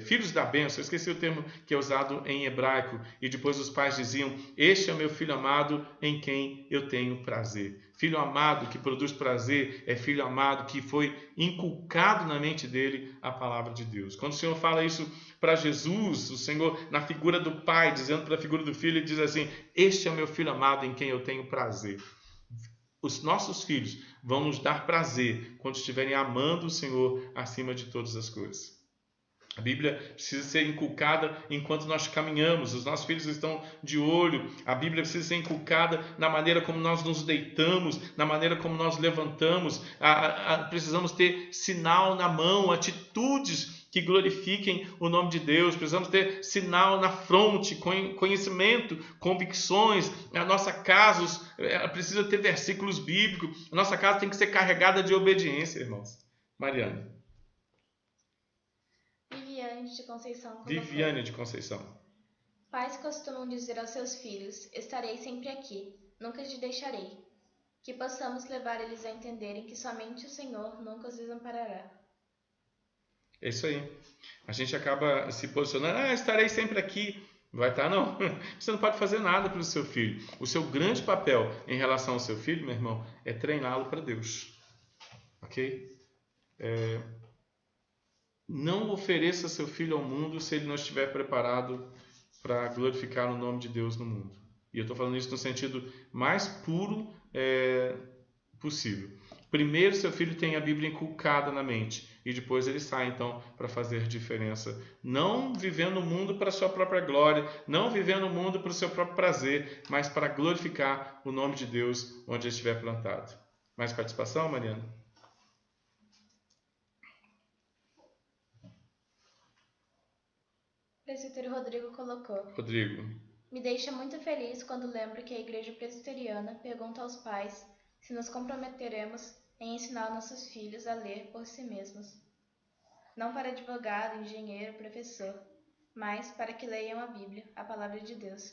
filhos da bênção, eu esqueci o termo que é usado em hebraico, e depois os pais diziam: este é o meu filho amado em quem eu tenho prazer. Filho amado que produz prazer é filho amado que foi inculcado na mente dele a palavra de Deus. Quando o Senhor fala isso para Jesus, o Senhor, na figura do pai, dizendo para a figura do filho, ele diz assim: este é o meu filho amado em quem eu tenho prazer. Os nossos filhos vão nos dar prazer quando estiverem amando o Senhor acima de todas as coisas. A Bíblia precisa ser inculcada enquanto nós caminhamos. Os nossos filhos estão de olho. A Bíblia precisa ser inculcada na maneira como nós nos deitamos, na maneira como nós levantamos. Precisamos ter sinal na mão, atitudes que glorifiquem o nome de Deus. Precisamos ter sinal na fronte, conhecimento, convicções. A nossa casa precisa ter versículos bíblicos. A nossa casa tem que ser carregada de obediência, irmãos. Mariana. Viviane de Conceição. Pais costumam dizer aos seus filhos: estarei sempre aqui, nunca te deixarei. Que possamos levar eles a entenderem que somente o Senhor nunca os desamparará. É isso aí. A gente acaba se posicionando: estarei sempre aqui. Vai estar, não. Você não pode fazer nada pelo seu filho. O seu grande papel em relação ao seu filho, meu irmão, é treiná-lo para Deus. Ok? Não ofereça seu filho ao mundo se ele não estiver preparado para glorificar o nome de Deus no mundo. E eu estou falando isso no sentido mais puro possível. Primeiro, seu filho tem a Bíblia inculcada na mente e depois ele sai, então, para fazer diferença. Não vivendo o mundo para a sua própria glória, não vivendo o mundo para o seu próprio prazer, mas para glorificar o nome de Deus onde ele estiver plantado. Mais participação, Mariana? O presbítero Rodrigo colocou: Rodrigo. Me deixa muito feliz quando lembro que a Igreja Presbiteriana pergunta aos pais se nos comprometeremos em ensinar nossos filhos a ler por si mesmos. Não para advogado, engenheiro, professor, mas para que leiam a Bíblia, a palavra de Deus.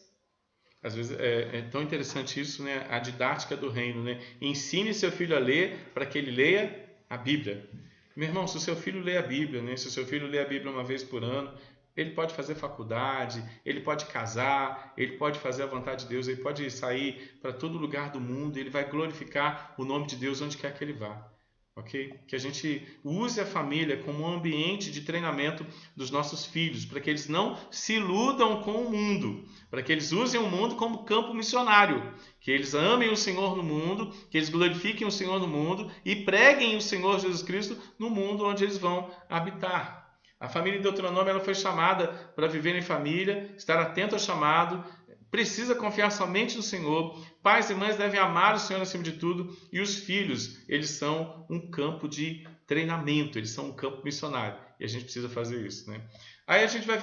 Às vezes é tão interessante isso, né? A didática do reino, né? Ensine seu filho a ler para que ele leia a Bíblia. Meu irmão, se o seu filho lê a Bíblia, né? Se o seu filho lê a Bíblia uma vez por ano, ele pode fazer faculdade, ele pode casar, ele pode fazer a vontade de Deus, ele pode sair para todo lugar do mundo, ele vai glorificar o nome de Deus onde quer que ele vá. Ok? Que a gente use a família como um ambiente de treinamento dos nossos filhos, para que eles não se iludam com o mundo, para que eles usem o mundo como campo missionário, que eles amem o Senhor no mundo, que eles glorifiquem o Senhor no mundo e preguem o Senhor Jesus Cristo no mundo onde eles vão habitar. A família de Deuteronômio ela foi chamada para viver em família, estar atento ao chamado, precisa confiar somente no Senhor. Pais e mães devem amar o Senhor acima de tudo, e os filhos, eles são um campo de treinamento, eles são um campo missionário, e a gente precisa fazer isso, né? Aí a gente vai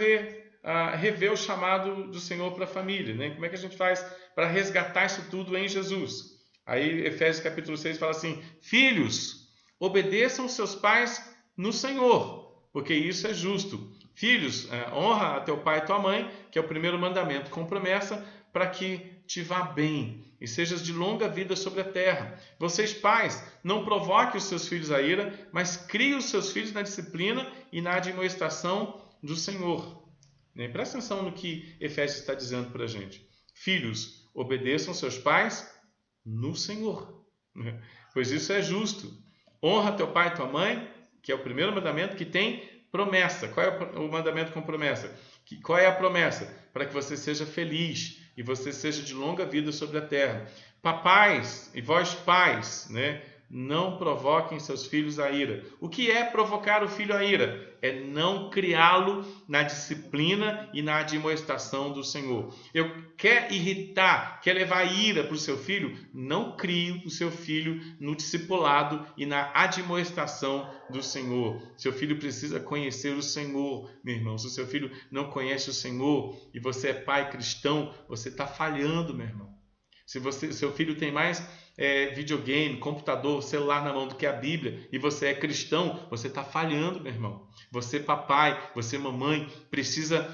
rever o chamado do Senhor para a família, né? Como é que a gente faz para resgatar isso tudo em Jesus? Aí Efésios capítulo 6 fala assim: filhos, obedeçam seus pais no Senhor, porque isso é justo. Filhos, honra a teu pai e tua mãe, que é o primeiro mandamento, com promessa para que te vá bem e sejas de longa vida sobre a terra. Vocês, pais, não provoquem os seus filhos à ira, mas criem os seus filhos na disciplina e na admoestação do Senhor. Presta atenção no que Efésios está dizendo para a gente. Filhos, obedeçam seus pais no Senhor, pois isso é justo. Honra teu pai e tua mãe, que é o primeiro mandamento que tem promessa. Qual é o mandamento com promessa? Qual é a promessa? Para que você seja feliz e você seja de longa vida sobre a terra. Papais e vós pais, né? Não provoquem seus filhos à ira. O que é provocar o filho à ira? É não criá-lo na disciplina e na admoestação do Senhor. Quer irritar, quer levar ira para o seu filho? Não crie o seu filho no discipulado e na admoestação do Senhor. Seu filho precisa conhecer o Senhor, meu irmão. Se o seu filho não conhece o Senhor e você é pai cristão, você está falhando, meu irmão. Se seu filho tem mais videogame, computador, celular na mão do que a Bíblia, e você é cristão, você está falhando, meu irmão. Você, papai, você, mamãe, precisa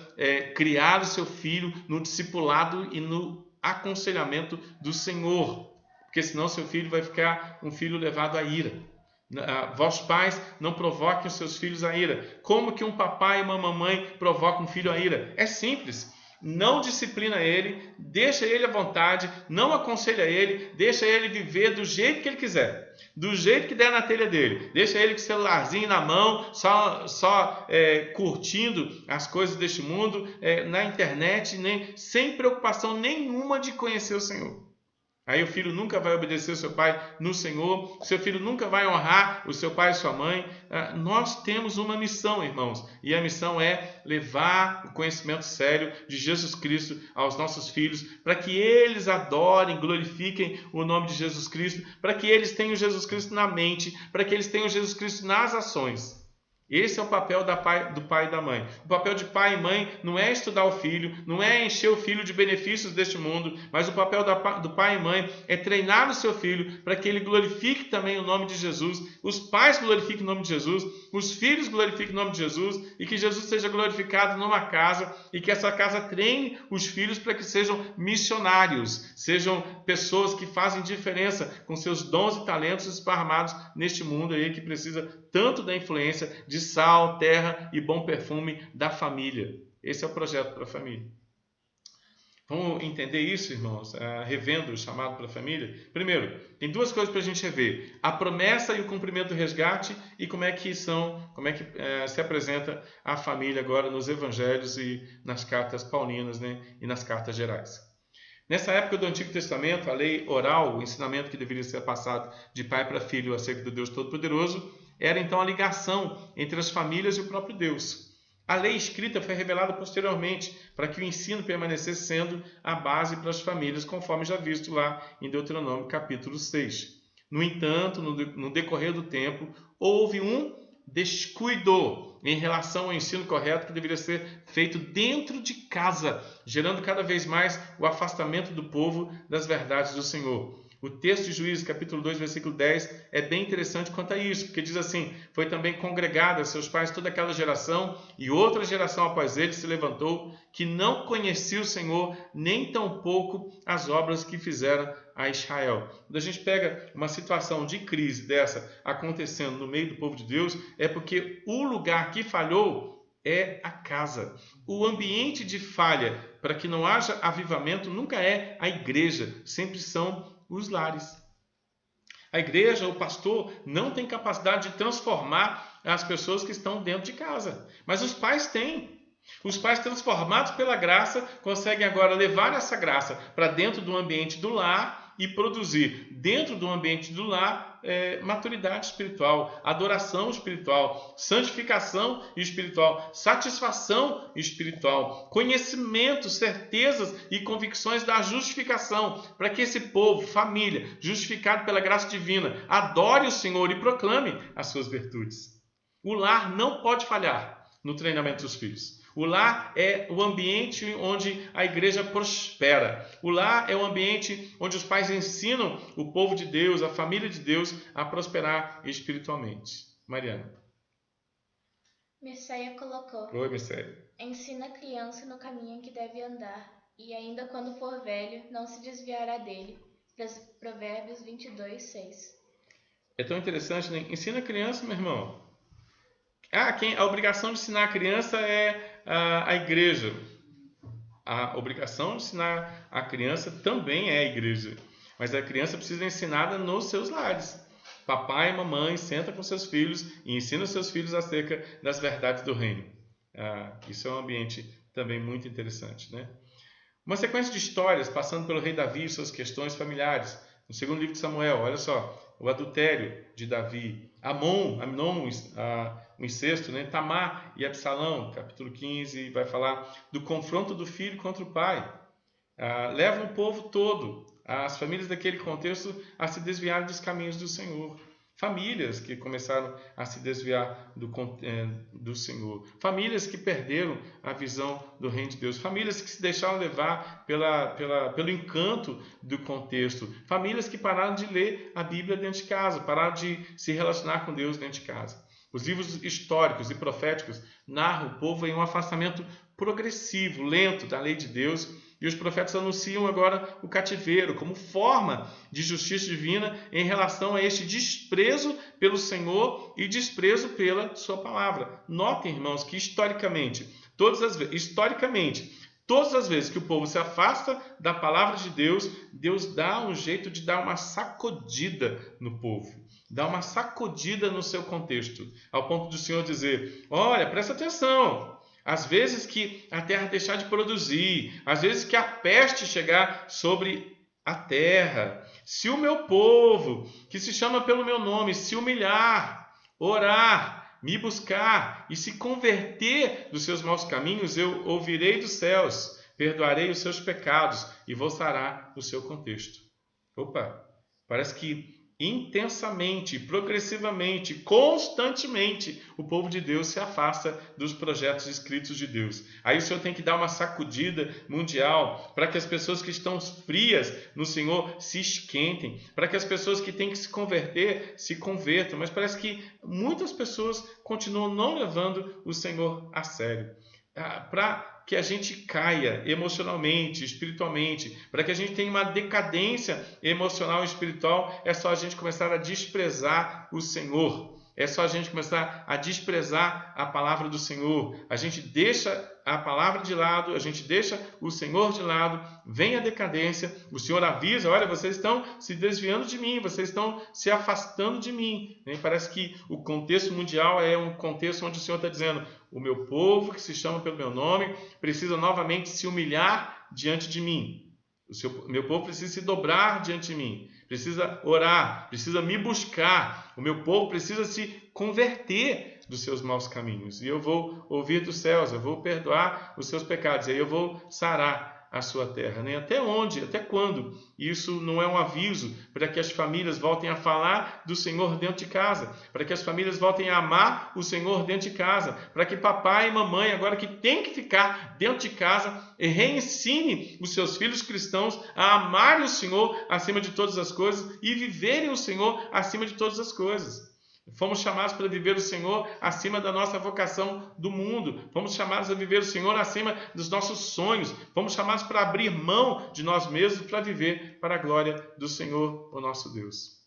criar o seu filho no discipulado e no aconselhamento do Senhor, porque senão seu filho vai ficar um filho levado à ira. Vós, pais, não provoquem os seus filhos à ira. Como que um papai e uma mamãe provocam um filho à ira? É simples. Não disciplina ele, deixa ele à vontade, não aconselha ele, deixa ele viver do jeito que ele quiser, do jeito que der na telha dele, deixa ele com o celularzinho na mão, só curtindo as coisas deste mundo, na internet, sem preocupação nenhuma de conhecer o Senhor. Aí o filho nunca vai obedecer o seu pai no Senhor, seu filho nunca vai honrar o seu pai e sua mãe. Nós temos uma missão, irmãos, e a missão é levar o conhecimento sério de Jesus Cristo aos nossos filhos, para que eles adorem, glorifiquem o nome de Jesus Cristo, para que eles tenham Jesus Cristo na mente, para que eles tenham Jesus Cristo nas ações. Esse é o papel do pai e da mãe. O papel de pai e mãe não é estudar o filho, não é encher o filho de benefícios deste mundo, mas o papel do pai e mãe é treinar o seu filho para que ele glorifique também o nome de Jesus, os pais glorifiquem o nome de Jesus, os filhos glorifiquem o nome de Jesus, e que Jesus seja glorificado numa casa, e que essa casa treine os filhos para que sejam missionários, sejam pessoas que fazem diferença com seus dons e talentos esparramados neste mundo aí que precisa tanto da influência de sal, terra e bom perfume da família. Esse é o projeto para a família. Vamos entender isso, irmãos, revendo o chamado para a família? Primeiro, tem duas coisas para a gente rever. A promessa e o cumprimento do resgate e como é que se apresenta a família agora nos evangelhos e nas cartas paulinas, né, e nas cartas gerais. Nessa época do Antigo Testamento, a lei oral, o ensinamento que deveria ser passado de pai para filho acerca do Deus Todo-Poderoso, era então a ligação entre as famílias e o próprio Deus. A lei escrita foi revelada posteriormente para que o ensino permanecesse sendo a base para as famílias, conforme já visto lá em Deuteronômio capítulo 6. No entanto, no decorrer do tempo, houve um descuido em relação ao ensino correto que deveria ser feito dentro de casa, gerando cada vez mais o afastamento do povo das verdades do Senhor. O texto de Juízes, capítulo 2, versículo 10, é bem interessante quanto a isso, porque diz assim: foi também congregada a seus pais toda aquela geração, e outra geração após ele se levantou, que não conhecia o Senhor, nem tampouco as obras que fizeram a Israel. Quando a gente pega uma situação de crise dessa acontecendo no meio do povo de Deus, é porque o lugar que falhou é a casa. O ambiente de falha para que não haja avivamento nunca é a igreja, sempre são os lares. A igreja, o pastor, não tem capacidade de transformar as pessoas que estão dentro de casa, mas os pais têm. Os pais transformados pela graça conseguem agora levar essa graça para dentro do ambiente do lar e produzir dentro do ambiente do lar maturidade espiritual, adoração espiritual, santificação espiritual, satisfação espiritual, conhecimento, certezas e convicções da justificação, para que esse povo, família, justificado pela graça divina, adore o Senhor e proclame as suas virtudes. O lar não pode falhar no treinamento dos filhos. O lar é o ambiente onde a igreja prospera. O lar é o ambiente onde os pais ensinam o povo de Deus, a família de Deus, a prosperar espiritualmente. Mariana. Mirceia colocou: Oi, Mirceia. Ensina a criança no caminho em que deve andar, e ainda quando for velho, não se desviará dele. Provérbios 22, 6. É tão interessante, né? Ensina a criança, meu irmão. A obrigação de ensinar a criança é a igreja. A obrigação de ensinar a criança também é a igreja. Mas a criança precisa ser ensinada nos seus lares. Papai e mamãe senta com seus filhos e ensina os seus filhos acerca das verdades do reino. Isso é um ambiente também muito interessante, né? Uma sequência de histórias passando pelo rei Davi e suas questões familiares. No segundo livro de Samuel, olha só, o adultério de Davi, Amnon, o incesto, né? Tamar e Absalão, capítulo 15, vai falar do confronto do filho contra o pai. Leva o povo todo, as famílias daquele contexto, a se desviar dos caminhos do Senhor. Famílias que começaram a se desviar do Senhor. Famílias que perderam a visão do reino de Deus. Famílias que se deixaram levar pelo encanto do contexto. Famílias que pararam de ler a Bíblia dentro de casa, pararam de se relacionar com Deus dentro de casa. Os livros históricos e proféticos narram o povo em um afastamento progressivo, lento da lei de Deus. E os profetas anunciam agora o cativeiro como forma de justiça divina em relação a este desprezo pelo Senhor e desprezo pela sua palavra. Notem, irmãos, que historicamente, todas as vezes que o povo se afasta da palavra de Deus, Deus dá um jeito de dar uma sacudida no povo. Dá uma sacudida no seu contexto, ao ponto do Senhor dizer: olha, presta atenção. Às vezes que a terra deixar de produzir, às vezes que a peste chegar sobre a terra. Se o meu povo, que se chama pelo meu nome, se humilhar, orar, me buscar e se converter dos seus maus caminhos, eu ouvirei dos céus, perdoarei os seus pecados e vou sarar o seu contexto. Opa, parece que intensamente, progressivamente, constantemente, o povo de Deus se afasta dos projetos escritos de Deus. Aí o Senhor tem que dar uma sacudida mundial para que as pessoas que estão frias no Senhor se esquentem, para que as pessoas que têm que se converter se convertam. Mas parece que muitas pessoas continuam não levando o Senhor a sério. Para que a gente caia emocionalmente, espiritualmente, para que a gente tenha uma decadência emocional e espiritual, é só a gente começar a desprezar o Senhor. É só a gente começar a desprezar a palavra do Senhor. A gente deixa a palavra de lado, a gente deixa o Senhor de lado, vem a decadência, o Senhor avisa, olha, vocês estão se desviando de mim, vocês estão se afastando de mim. E parece que o contexto mundial é um contexto onde o Senhor está dizendo, o meu povo que se chama pelo meu nome precisa novamente se humilhar diante de mim. Meu povo precisa se dobrar diante de mim, precisa orar, precisa me buscar. O meu povo precisa se converter dos seus maus caminhos. E eu vou ouvir dos céus, eu vou perdoar os seus pecados. E aí eu vou sarar a sua terra. Nem até onde, até quando? Isso não é um aviso para que as famílias voltem a falar do Senhor dentro de casa, para que as famílias voltem a amar o Senhor dentro de casa, para que papai e mamãe, agora que tem que ficar dentro de casa, reensine os seus filhos cristãos a amarem o Senhor acima de todas as coisas e viverem o Senhor acima de todas as coisas. Fomos chamados para viver o Senhor acima da nossa vocação do mundo. Fomos chamados a viver o Senhor acima dos nossos sonhos. Fomos chamados para abrir mão de nós mesmos para viver para a glória do Senhor, o nosso Deus.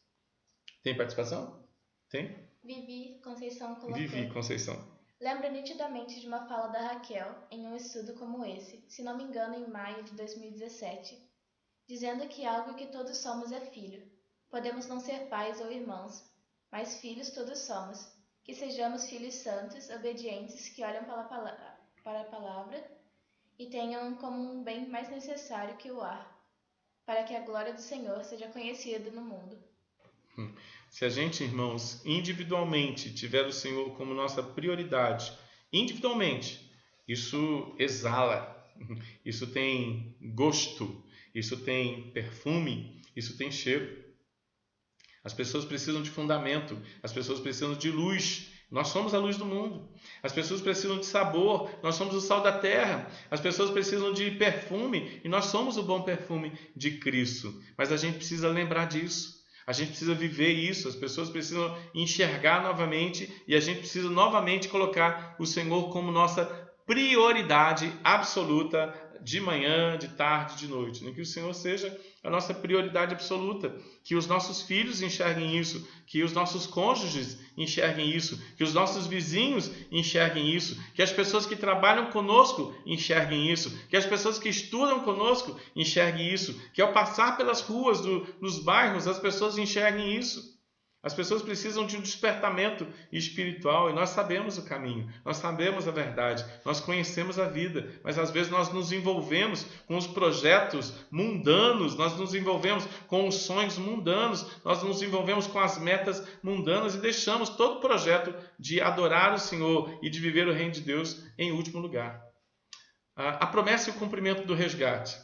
Tem participação? Tem? Vivi Conceição colocou. Vivi Conceição. Lembro nitidamente de uma fala da Raquel em um estudo como esse, se não me engano em maio de 2017, dizendo que algo que todos somos é filho. Podemos não ser pais ou irmãos, mas filhos todos somos, que sejamos filhos santos, obedientes, que olham para a palavra e tenham como um bem mais necessário que o ar, para que a glória do Senhor seja conhecida no mundo. Se a gente, irmãos, individualmente tiver o Senhor como nossa prioridade, individualmente, isso exala, isso tem gosto, isso tem perfume, isso tem cheiro. As pessoas precisam de fundamento, as pessoas precisam de luz. Nós somos a luz do mundo. As pessoas precisam de sabor, nós somos o sal da terra. As pessoas precisam de perfume e nós somos o bom perfume de Cristo. Mas a gente precisa lembrar disso. A gente precisa viver isso, as pessoas precisam enxergar novamente e a gente precisa novamente colocar o Senhor como nossa prioridade absoluta de manhã, de tarde, de noite. Que o Senhor seja a nossa prioridade absoluta, que os nossos filhos enxerguem isso, que os nossos cônjuges enxerguem isso, que os nossos vizinhos enxerguem isso, que as pessoas que trabalham conosco enxerguem isso, que as pessoas que estudam conosco enxerguem isso, que ao passar pelas ruas dos bairros as pessoas enxerguem isso. As pessoas precisam de um despertamento espiritual e nós sabemos o caminho, nós sabemos a verdade, nós conhecemos a vida, mas às vezes nós nos envolvemos com os projetos mundanos, nós nos envolvemos com os sonhos mundanos, nós nos envolvemos com as metas mundanas e deixamos todo o projeto de adorar o Senhor e de viver o reino de Deus em último lugar. A promessa e o cumprimento do resgate.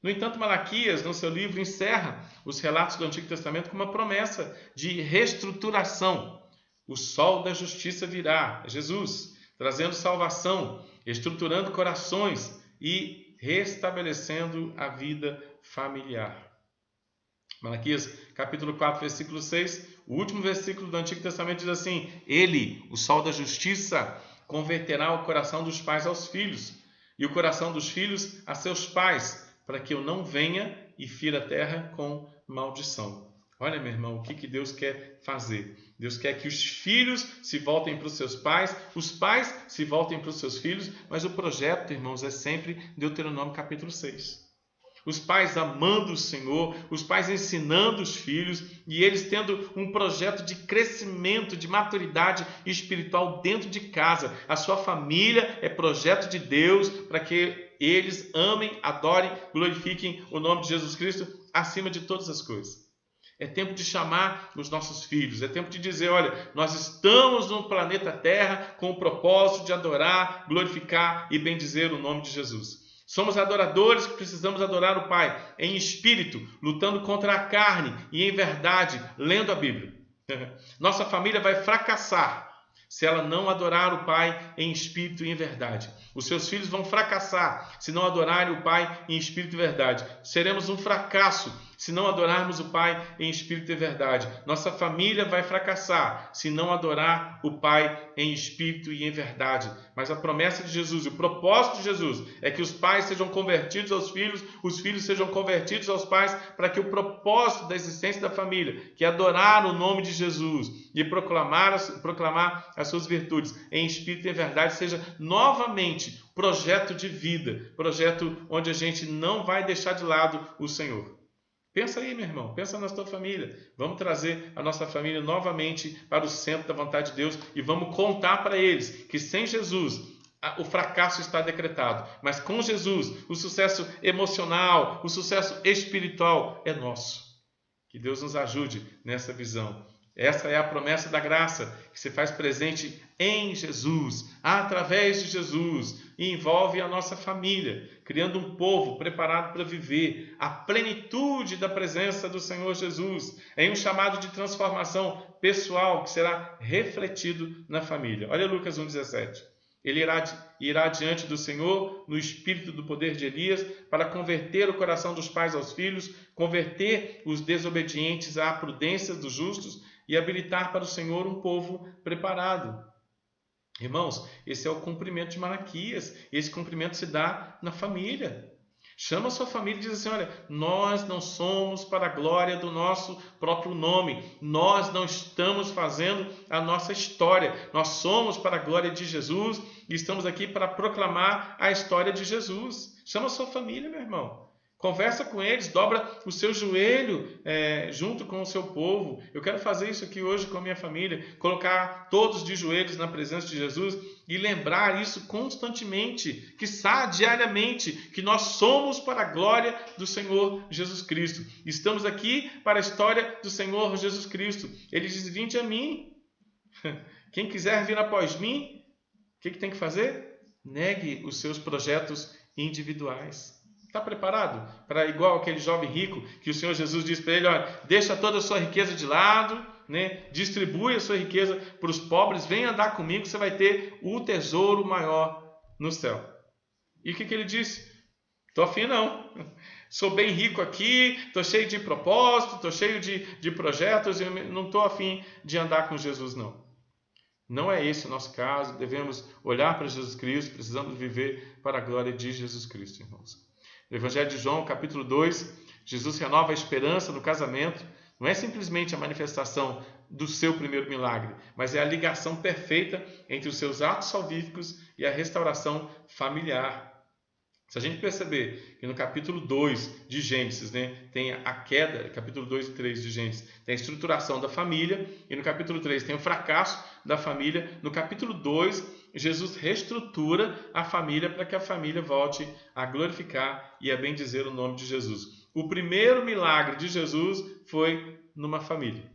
No entanto, Malaquias, no seu livro, encerra os relatos do Antigo Testamento com uma promessa de reestruturação. O sol da justiça virá, Jesus, trazendo salvação, estruturando corações e restabelecendo a vida familiar. Malaquias, capítulo 4, versículo 6, o último versículo do Antigo Testamento diz assim: Ele, o sol da justiça, converterá o coração dos pais aos filhos e o coração dos filhos a seus pais, para que eu não venha e fira a terra com maldição. Olha, meu irmão, o que Deus quer fazer? Deus quer que os filhos se voltem para os seus pais, os pais se voltem para os seus filhos, mas o projeto, irmãos, é sempre Deuteronômio capítulo 6. Os pais amando o Senhor, os pais ensinando os filhos e eles tendo um projeto de crescimento, de maturidade espiritual dentro de casa. A sua família é projeto de Deus para que eles amem, adorem, glorifiquem o nome de Jesus Cristo acima de todas as coisas. É tempo de chamar os nossos filhos. É tempo de dizer, olha, nós estamos no planeta Terra com o propósito de adorar, glorificar e bendizer o nome de Jesus. Somos adoradores que precisamos adorar o Pai em espírito, lutando contra a carne e em verdade, lendo a Bíblia. Nossa família vai fracassar se ela não adorar o Pai em espírito e em verdade. Os seus filhos vão fracassar se não adorarem o Pai em espírito e verdade. Seremos um fracasso se não adorarmos o Pai em espírito e verdade. Nossa família vai fracassar se não adorar o Pai em espírito e em verdade. Mas a promessa de Jesus, o propósito de Jesus é que os pais sejam convertidos aos filhos, os filhos sejam convertidos aos pais, para que o propósito da existência da família, que é adorar o nome de Jesus e proclamar as suas virtudes em espírito e em verdade, seja novamente projeto de vida, projeto onde a gente não vai deixar de lado o Senhor. Pensa aí, meu irmão, pensa na tua família. Vamos trazer a nossa família novamente para o centro da vontade de Deus e vamos contar para eles que sem Jesus o fracasso está decretado, mas com Jesus o sucesso emocional, o sucesso espiritual é nosso. Que Deus nos ajude nessa visão. Essa é a promessa da graça que se faz presente em Jesus, através de Jesus, e envolve a nossa família, criando um povo preparado para viver a plenitude da presença do Senhor Jesus, em um chamado de transformação pessoal que será refletido na família. Olha Lucas 1,17. Ele irá diante do Senhor no espírito do poder de Elias para converter o coração dos pais aos filhos, converter os desobedientes à prudência dos justos e habilitar para o Senhor um povo preparado. Irmãos, esse é o cumprimento de Malaquias. Esse cumprimento se dá na família. Chama a sua família e diz assim, olha, nós não somos para a glória do nosso próprio nome. Nós não estamos fazendo a nossa história. Nós somos para a glória de Jesus e estamos aqui para proclamar a história de Jesus. Chama a sua família, meu irmão. Conversa com eles, dobra o seu joelho junto com o seu povo. Eu quero fazer isso aqui hoje com a minha família, colocar todos de joelhos na presença de Jesus e lembrar isso constantemente, quiçá diariamente, que nós somos para a glória do Senhor Jesus Cristo. Estamos aqui para a história do Senhor Jesus Cristo. Ele diz, vinde a mim. Quem quiser vir após mim, o que tem que fazer? Negue os seus projetos individuais. Está preparado para igual aquele jovem rico que o Senhor Jesus diz para ele, olha, deixa toda a sua riqueza de lado, né? Distribui a sua riqueza para os pobres, vem andar comigo, você vai ter o tesouro maior no céu. E o que ele disse? Estou afim não, sou bem rico aqui, estou cheio de propósito, estou cheio de projetos, eu não estou afim de andar com Jesus não. Não é esse o nosso caso, devemos olhar para Jesus Cristo, precisamos viver para a glória de Jesus Cristo, irmãos. No Evangelho de João, capítulo 2, Jesus renova a esperança no casamento. Não é simplesmente a manifestação do seu primeiro milagre, mas é a ligação perfeita entre os seus atos salvíficos e a restauração familiar. Se a gente perceber que no capítulo 2 de Gênesis, tem a queda, capítulo 2 e 3 de Gênesis, tem a estruturação da família, e no capítulo 3 tem o fracasso da família, no capítulo 2 Jesus reestrutura a família para que a família volte a glorificar e a bendizer o nome de Jesus. O primeiro milagre de Jesus foi numa família.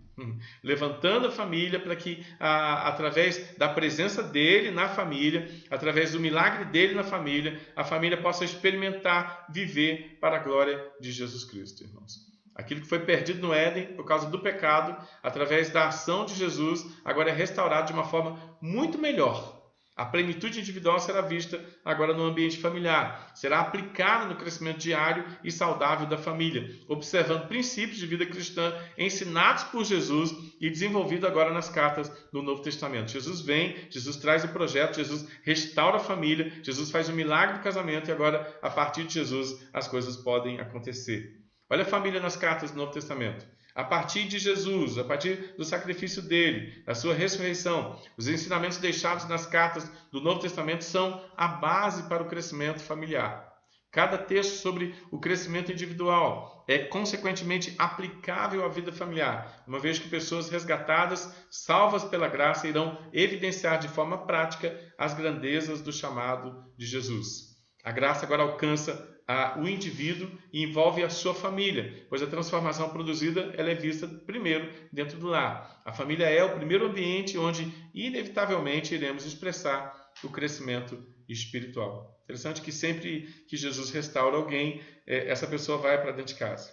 Levantando a família para que, através da presença dele na família, através do milagre dele na família, a família possa experimentar, viver para a glória de Jesus Cristo, irmãos. Aquilo que foi perdido no Éden por causa do pecado, através da ação de Jesus, agora é restaurado de uma forma muito melhor. A plenitude individual será vista agora no ambiente familiar, será aplicada no crescimento diário e saudável da família, observando princípios de vida cristã ensinados por Jesus e desenvolvido agora nas cartas do Novo Testamento. Jesus vem, Jesus traz o projeto, Jesus restaura a família, Jesus faz o milagre do casamento e agora, a partir de Jesus, as coisas podem acontecer. Olha a família nas cartas do Novo Testamento. A partir de Jesus, a partir do sacrifício dele, da sua ressurreição, os ensinamentos deixados nas cartas do Novo Testamento são a base para o crescimento familiar. Cada texto sobre o crescimento individual é consequentemente aplicável à vida familiar, uma vez que pessoas resgatadas, salvas pela graça, irão evidenciar de forma prática as grandezas do chamado de Jesus. A graça agora alcança o indivíduo e envolve a sua família, pois a transformação produzida ela é vista primeiro dentro do lar. A família é o primeiro ambiente onde inevitavelmente iremos expressar o crescimento espiritual. Interessante que sempre que Jesus restaura alguém, essa pessoa vai para dentro de casa.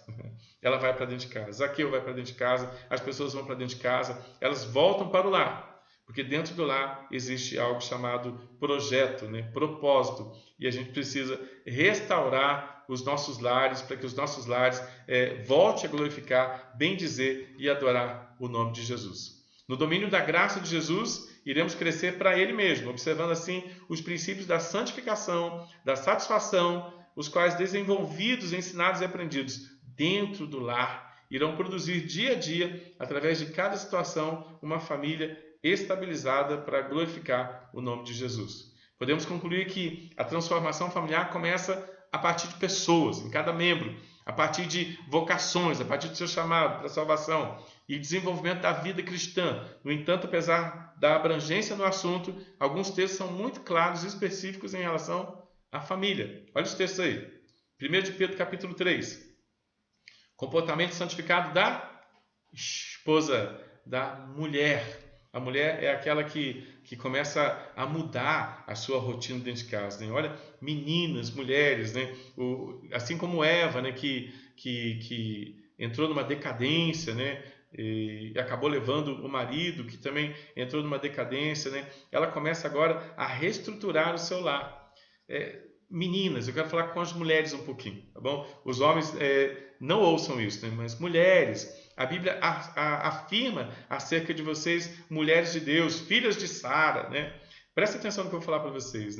Ela vai para dentro de casa. Zaqueu vai para dentro de casa, as pessoas vão para dentro de casa, elas voltam para o lar. Porque dentro do lar existe algo chamado projeto, propósito. E a gente precisa restaurar os nossos lares para que os nossos lares voltem a glorificar, bendizer e adorar o nome de Jesus. No domínio da graça de Jesus, iremos crescer para Ele mesmo, observando assim os princípios da santificação, da satisfação, os quais desenvolvidos, ensinados e aprendidos dentro do lar, irão produzir dia a dia, através de cada situação, uma família estabilizada para glorificar o nome de Jesus. Podemos concluir que a transformação familiar começa a partir de pessoas, em cada membro, a partir de vocações, a partir do seu chamado para a salvação e desenvolvimento da vida cristã. No entanto, apesar da abrangência no assunto, alguns textos são muito claros e específicos em relação à família. Olha os textos aí. 1 de Pedro capítulo 3. Comportamento santificado da esposa, da mulher. A mulher é aquela que começa a mudar a sua rotina dentro de casa. Olha, meninas, mulheres, assim como Eva, que entrou numa decadência, e acabou levando o marido, que também entrou numa decadência, ela começa agora a reestruturar o seu lar. Meninas, eu quero falar com as mulheres um pouquinho, tá bom? Os homens não ouçam isso, mas mulheres, a Bíblia afirma acerca de vocês, mulheres de Deus, filhas de Sara, Presta atenção no que eu vou falar para vocês,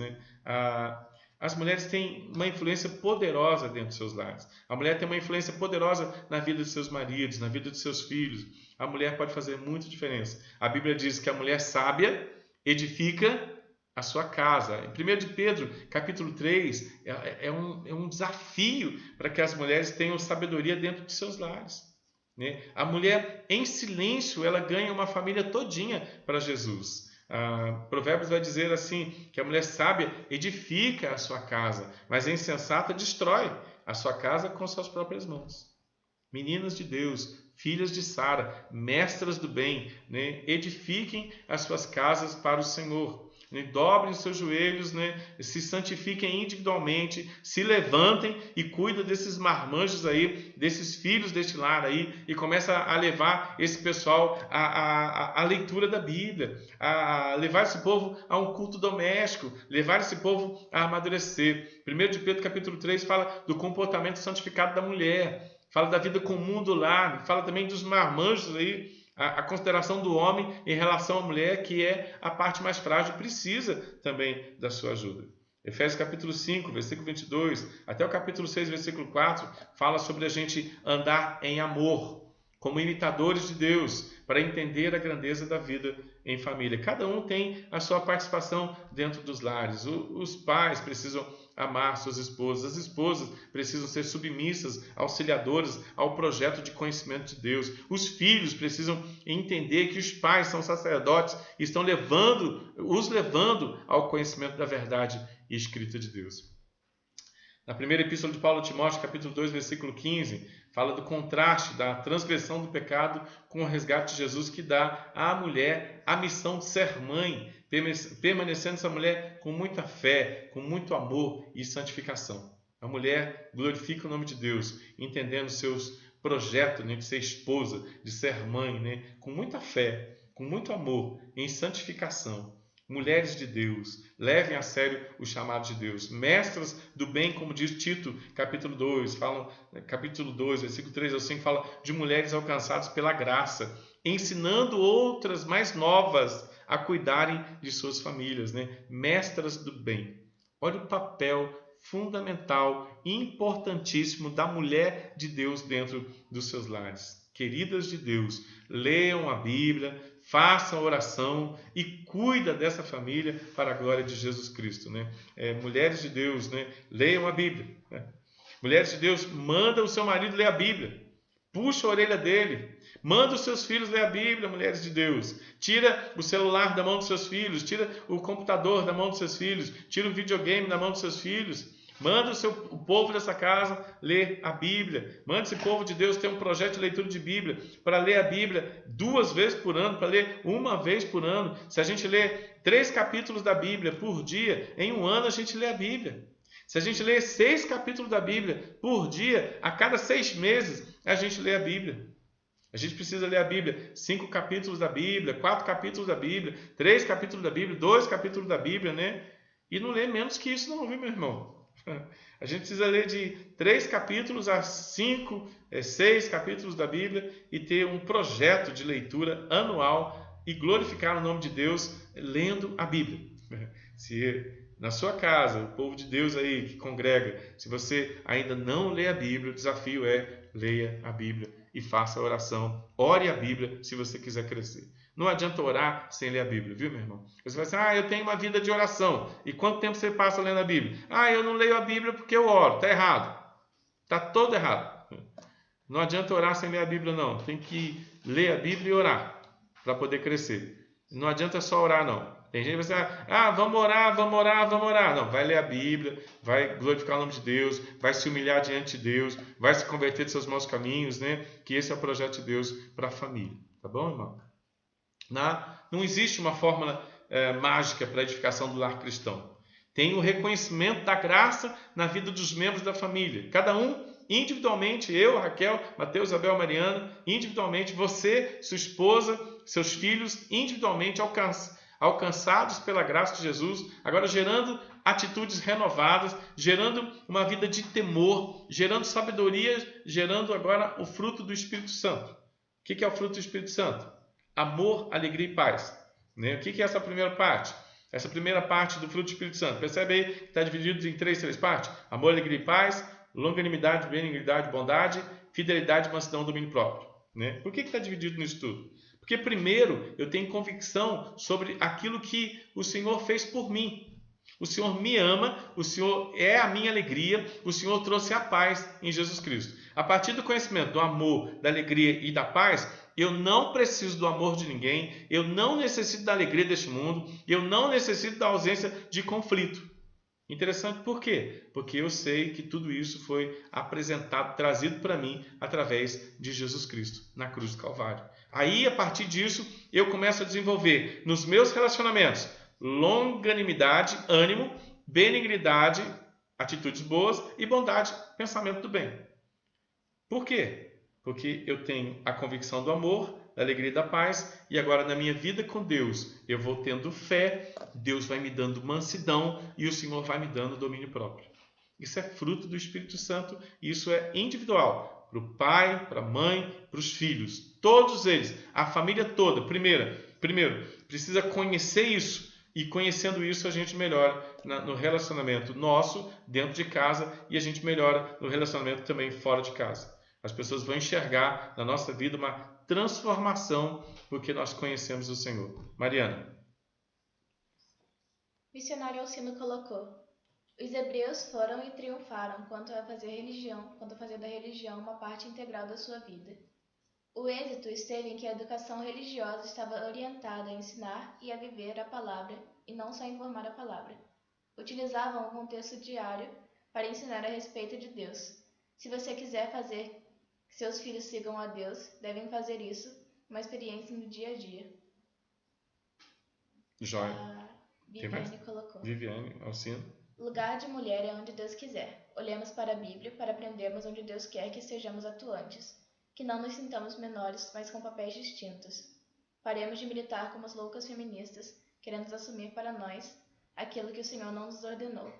As mulheres têm uma influência poderosa dentro dos seus lares. A mulher tem uma influência poderosa na vida de seus maridos, na vida de seus filhos. A mulher pode fazer muita diferença. A Bíblia diz que a mulher sábia edifica a sua casa. Em 1 de Pedro, capítulo 3, é um desafio para que as mulheres tenham sabedoria dentro de seus lares. A mulher, em silêncio, ela ganha uma família todinha para Jesus. Provérbios vai dizer assim, que a mulher sábia edifica a sua casa, mas a insensata destrói a sua casa com suas próprias mãos. Meninas de Deus, filhas de Sara, mestras do bem, edifiquem as suas casas para o Senhor. Dobrem os seus joelhos, se santifiquem individualmente, se levantem e cuidem desses marmanjos aí, desses filhos deste lar aí, e começa a levar esse pessoal à leitura da Bíblia, a levar esse povo a um culto doméstico, levar esse povo a amadurecer. 1 de Pedro capítulo 3 fala do comportamento santificado da mulher, fala da vida comum do lar, fala também dos marmanjos aí, a consideração do homem em relação à mulher, que é a parte mais frágil, precisa também da sua ajuda. Efésios capítulo 5, versículo 22, até o capítulo 6, versículo 4, fala sobre a gente andar em amor, como imitadores de Deus, para entender a grandeza da vida em família. Cada um tem a sua participação dentro dos lares. Os pais precisam amar suas esposas, as esposas precisam ser submissas, auxiliadoras ao projeto de conhecimento de Deus. Os filhos precisam entender que os pais são sacerdotes e estão os levando ao conhecimento da verdade escrita de Deus. Na primeira epístola de Paulo a Timóteo, capítulo 2, versículo 15, fala do contraste da transgressão do pecado com o resgate de Jesus, que dá à mulher a missão de ser mãe, permanecendo essa mulher com muita fé, com muito amor e santificação. A mulher glorifica o nome de Deus, entendendo seus projetos de ser esposa, de ser mãe, com muita fé, com muito amor, em santificação. Mulheres de Deus, levem a sério o chamado de Deus. Mestras do bem, como diz Tito, capítulo 2, capítulo 2, versículo 3 ao 5, fala de mulheres alcançadas pela graça, ensinando outras mais novas a cuidarem de suas famílias, Mestras do bem. Olha o papel fundamental, importantíssimo da mulher de Deus dentro dos seus lares. Queridas de Deus, leiam a Bíblia, façam oração e cuida dessa família para a glória de Jesus Cristo. Mulheres de Deus, leiam a Bíblia. Mulheres de Deus, manda o seu marido ler a Bíblia. Puxa a orelha dele. Manda os seus filhos ler a Bíblia, mulheres de Deus. Tira o celular da mão dos seus filhos. Tira o computador da mão dos seus filhos. Tira o videogame da mão dos seus filhos. Manda o povo dessa casa ler a Bíblia. Manda esse povo de Deus ter um projeto de leitura de Bíblia, para ler a Bíblia 2 vezes por ano, para ler 1 vez por ano. Se a gente ler 3 capítulos da Bíblia por dia, em 1 ano a gente lê a Bíblia. Se a gente ler 6 capítulos da Bíblia por dia, a cada 6 meses a gente lê a Bíblia. A gente precisa ler a Bíblia, 5 capítulos da Bíblia, 4 capítulos da Bíblia, 3 capítulos da Bíblia, 2 capítulos da Bíblia, né? E não ler menos que isso não, viu, meu irmão? A gente precisa ler de 3 capítulos a 5, 6 capítulos da Bíblia e ter um projeto de leitura anual e glorificar o nome de Deus lendo a Bíblia. Se na sua casa, o povo de Deus aí que congrega, se você ainda não lê a Bíblia, o desafio é leia a Bíblia e faça a oração. Ore a Bíblia se você quiser crescer. Não adianta orar sem ler a Bíblia, viu, meu irmão? Você vai dizer, eu tenho uma vida de oração. E quanto tempo você passa lendo a Bíblia? Eu não leio a Bíblia porque eu oro. Está errado. Está todo errado. Não adianta orar sem ler a Bíblia, não. Tem que ler a Bíblia e orar para poder crescer. Não adianta só orar, não. Tem gente que vai dizer, vamos orar. Não, vai ler a Bíblia, vai glorificar o nome de Deus, vai se humilhar diante de Deus, vai se converter de seus maus caminhos, né? Que esse é o projeto de Deus para a família. Tá bom, irmão? Não existe uma fórmula mágica para a edificação do lar cristão. Tem o reconhecimento da graça na vida dos membros da família. Cada um individualmente, eu, Raquel, Mateus, Isabel, Mariana, individualmente, você, sua esposa, seus filhos, individualmente alcançados pela graça de Jesus, agora gerando atitudes renovadas, gerando uma vida de temor, gerando sabedoria, gerando agora o fruto do Espírito Santo. O que é o fruto do Espírito Santo? Amor, alegria e paz. Né? O que é essa primeira parte? Essa primeira parte do fruto do Espírito Santo. Percebe aí que está dividido em três partes? Amor, alegria e paz, longanimidade, benignidade, bondade, fidelidade, mansidão, domínio próprio. Né? Por que está dividido nisso tudo? Porque primeiro eu tenho convicção sobre aquilo que o Senhor fez por mim. O Senhor me ama, o Senhor é a minha alegria, o Senhor trouxe a paz em Jesus Cristo. A partir do conhecimento do amor, da alegria e da paz, eu não preciso do amor de ninguém, eu não necessito da alegria deste mundo, eu não necessito da ausência de conflito. Interessante, por quê? Porque eu sei que tudo isso foi apresentado, trazido para mim através de Jesus Cristo na cruz do Calvário. Aí, a partir disso, eu começo a desenvolver nos meus relacionamentos longanimidade, ânimo, benignidade, atitudes boas e bondade, pensamento do bem. Por quê? Porque eu tenho a convicção do amor, da alegria e da paz, e agora na minha vida com Deus eu vou tendo fé, Deus vai me dando mansidão e o Senhor vai me dando domínio próprio. Isso é fruto do Espírito Santo e isso é individual, para o pai, para a mãe, para os filhos, todos eles, a família toda. Primeiro, precisa conhecer isso. E conhecendo isso, a gente melhora no relacionamento nosso, dentro de casa, e a gente melhora no relacionamento também fora de casa. As pessoas vão enxergar na nossa vida uma transformação porque nós conhecemos o Senhor. Mariana. Missionário Alcino colocou: os hebreus foram e triunfaram quanto a fazer da religião uma parte integral da sua vida. O êxito esteve em que a educação religiosa estava orientada a ensinar e a viver a palavra, e não só informar a palavra. Utilizavam o contexto diário para ensinar a respeito de Deus. Se você quiser fazer que seus filhos sigam a Deus, devem fazer isso, uma experiência no dia a dia. Jóia. A Viviane colocou: Viviane, Alcino. Lugar de mulher é onde Deus quiser. Olhemos para a Bíblia para aprendermos onde Deus quer que sejamos atuantes. Que não nos sintamos menores, mas com papéis distintos. Paremos de militar como as loucas feministas, querendo assumir para nós aquilo que o Senhor não nos ordenou.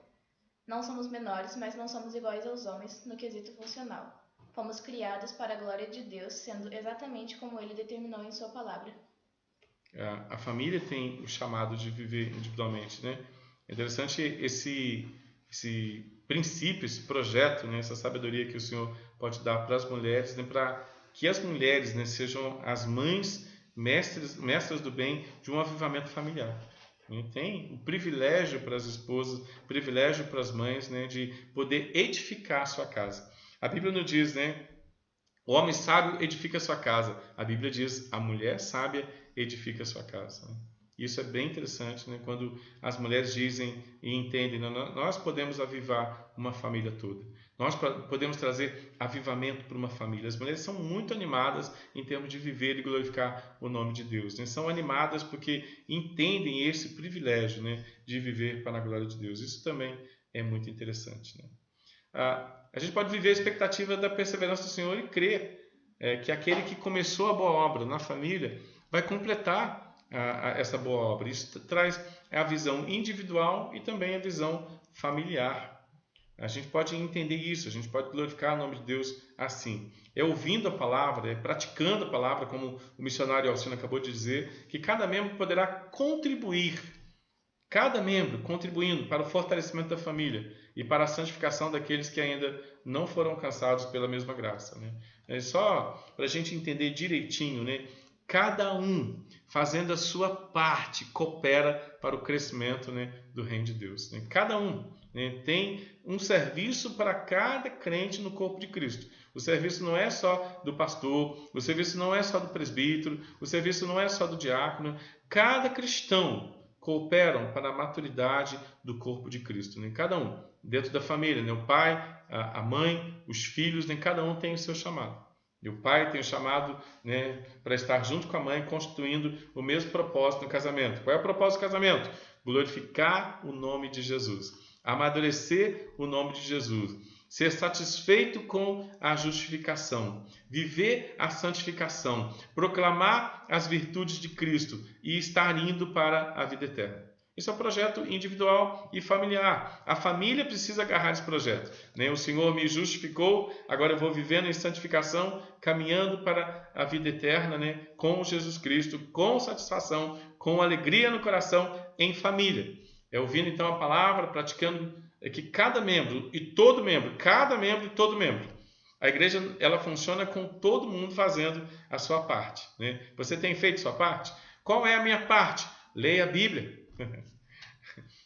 Não somos menores, mas não somos iguais aos homens no quesito funcional. Fomos criados para a glória de Deus, sendo exatamente como Ele determinou em Sua palavra. A família tem o chamado de viver individualmente, né? É interessante esse princípio, esse projeto, né? Essa sabedoria que o Senhor pode dar para as mulheres, né? Para que as mulheres, né, sejam as mães, mestras do bem de um avivamento familiar. Tem o privilégio para as esposas, privilégio para as mães, né, de poder edificar a sua casa. A Bíblia não diz, né, o homem sábio edifica a sua casa. A Bíblia diz, a mulher sábia edifica a sua casa. Isso é bem interessante, né? Quando as mulheres dizem e entendem, nós podemos avivar uma família toda. Nós podemos trazer avivamento para uma família. As mulheres são muito animadas em termos de viver e glorificar o nome de Deus, né? São animadas porque entendem esse privilégio, né, de viver para a glória de Deus. Isso também é muito interessante, né? A gente pode viver a expectativa da perseverança do Senhor e crer que aquele que começou a boa obra na família vai completar essa boa obra. Isso traz a visão individual e também a visão familiar. A gente pode entender isso, a gente pode glorificar o nome de Deus assim. É ouvindo a palavra, é praticando a palavra, como o missionário Alcino acabou de dizer, que cada membro poderá contribuir, cada membro contribuindo para o fortalecimento da família e para a santificação daqueles que ainda não foram alcançados pela mesma graça, né? É só para a gente entender direitinho, né? Cada um fazendo a sua parte coopera para o crescimento, né, do reino de Deus, né? Cada um, né, tem um serviço para cada crente no corpo de Cristo. O serviço não é só do pastor, o serviço não é só do presbítero, o serviço não é só do diácono. Cada cristão cooperam para a maturidade do corpo de Cristo, né? Cada um, dentro da família, né? O pai, a mãe, os filhos, né? Cada um tem o seu chamado. E o pai tem o chamado, né, para estar junto com a mãe, constituindo o mesmo propósito no casamento. Qual é o propósito do casamento? Glorificar o nome de Jesus, amadurecer o nome de Jesus, ser satisfeito com a justificação, viver a santificação, proclamar as virtudes de Cristo e estar indo para a vida eterna. Isso é um projeto individual e familiar. A família precisa agarrar esse projeto, né? O Senhor me justificou, agora eu vou vivendo em santificação, caminhando para a vida eterna, né? Com Jesus Cristo, com satisfação, com alegria no coração, em família. É ouvindo então a palavra, praticando que cada membro e todo membro, cada membro e todo membro. A igreja, ela funciona com todo mundo fazendo a sua parte, né? Você tem feito sua parte? Qual é a minha parte? Leia a Bíblia.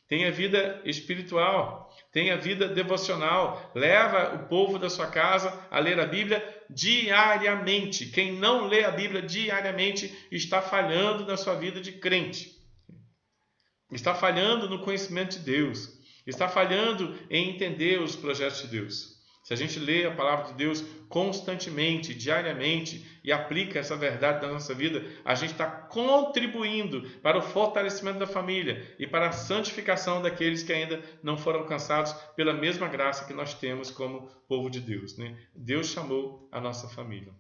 Tenha vida espiritual, tenha vida devocional, leva o povo da sua casa a ler a Bíblia diariamente. Quem não lê a Bíblia diariamente está falhando na sua vida de crente, está falhando no conhecimento de Deus, está falhando em entender os projetos de Deus. Se a gente lê a palavra de Deus constantemente, diariamente, e aplica essa verdade na nossa vida, a gente está contribuindo para o fortalecimento da família e para a santificação daqueles que ainda não foram alcançados pela mesma graça que nós temos como povo de Deus, né? Deus chamou a nossa família.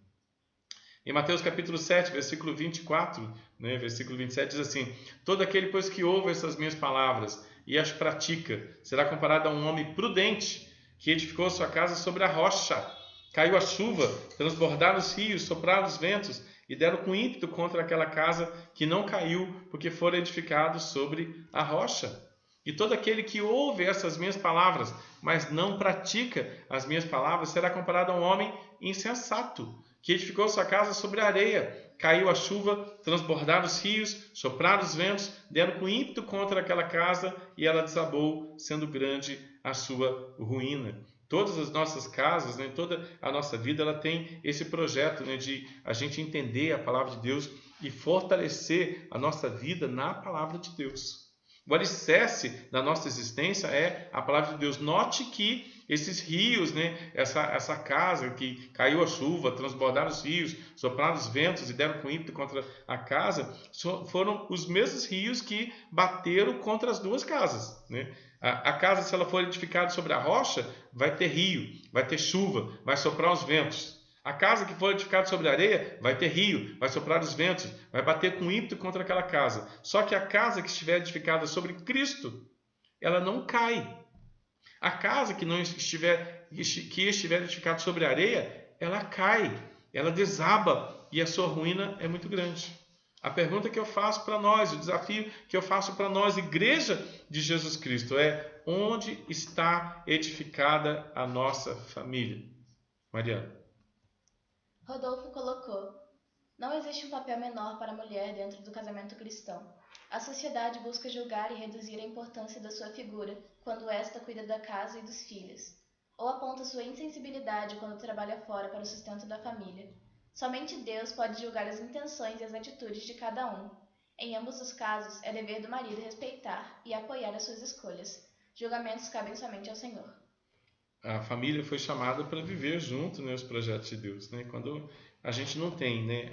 Em Mateus capítulo 7, versículo 24, né, versículo 27, diz assim: todo aquele, pois, que ouve essas minhas palavras e as pratica, será comparado a um homem prudente, que edificou sua casa sobre a rocha. Caiu a chuva, transbordaram os rios, sopraram os ventos e deram com ímpeto contra aquela casa, que não caiu, porque fora edificado sobre a rocha. E todo aquele que ouve essas minhas palavras, mas não pratica as minhas palavras, será comparado a um homem insensato, que edificou sua casa sobre a areia. Caiu a chuva, transbordaram os rios, sopraram os ventos, deram com ímpeto contra aquela casa, e ela desabou, sendo grande a sua ruína. Todas as nossas casas, né, toda a nossa vida, ela tem esse projeto, né, de a gente entender a palavra de Deus e fortalecer a nossa vida na palavra de Deus. O alicerce da nossa existência é a palavra de Deus. Note que esses rios, né, essa casa que caiu a chuva, transbordaram os rios, sopraram os ventos e deram com ímpeto contra a casa, foram os mesmos rios que bateram contra as duas casas, né? A casa, se ela for edificada sobre a rocha, vai ter rio, vai ter chuva, vai soprar os ventos. A casa que for edificada sobre a areia, vai ter rio, vai soprar os ventos, vai bater com ímpeto contra aquela casa. Só que a casa que estiver edificada sobre Cristo, ela não cai. A casa que estiver edificada sobre a areia, ela cai, ela desaba e a sua ruína é muito grande. A pergunta que eu faço para nós, o desafio que eu faço para nós, Igreja de Jesus Cristo, é: onde está edificada a nossa família? Mariana. Rodolfo colocou: não existe um papel menor para a mulher dentro do casamento cristão. A sociedade busca julgar e reduzir a importância da sua figura quando esta cuida da casa e dos filhos, ou aponta sua insensibilidade quando trabalha fora para o sustento da família. Somente Deus pode julgar as intenções e as atitudes de cada um. Em ambos os casos, é dever do marido respeitar e apoiar as suas escolhas. Julgamentos cabem somente ao Senhor. A família foi chamada para viver junto, né, os projetos de Deus, né? Quando a gente não tem, né,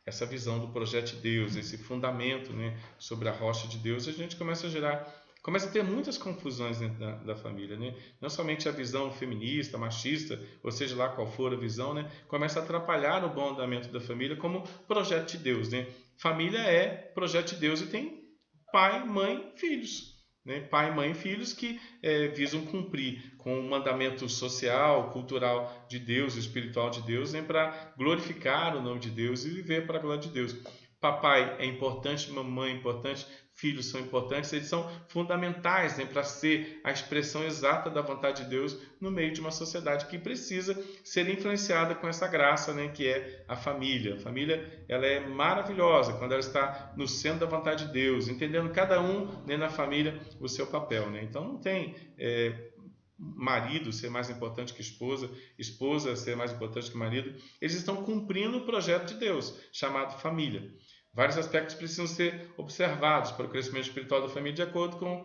essa visão do projeto de Deus, esse fundamento, né, sobre a rocha de Deus, a gente começa a ter muitas confusões dentro da família, né? Não somente a visão feminista, machista, ou seja lá qual for a visão, né, começa a atrapalhar o bom andamento da família como projeto de Deus, né? Família é projeto de Deus e tem pai, mãe, filhos. Né? Pai, mãe e filhos que visam cumprir com o mandamento social, cultural de Deus, espiritual de Deus, né? Para glorificar o nome de Deus e viver para a glória de Deus. Papai é importante, mamãe é importante, filhos são importantes, eles são fundamentais, né, para ser a expressão exata da vontade de Deus no meio de uma sociedade que precisa ser influenciada com essa graça, né, que é a família. A família, ela é maravilhosa quando ela está no centro da vontade de Deus, entendendo cada um, né, na família o seu papel, né? Então não tem marido ser mais importante que esposa, esposa ser mais importante que marido. Eles estão cumprindo o projeto de Deus, chamado família. Vários aspectos precisam ser observados para o crescimento espiritual da família de acordo com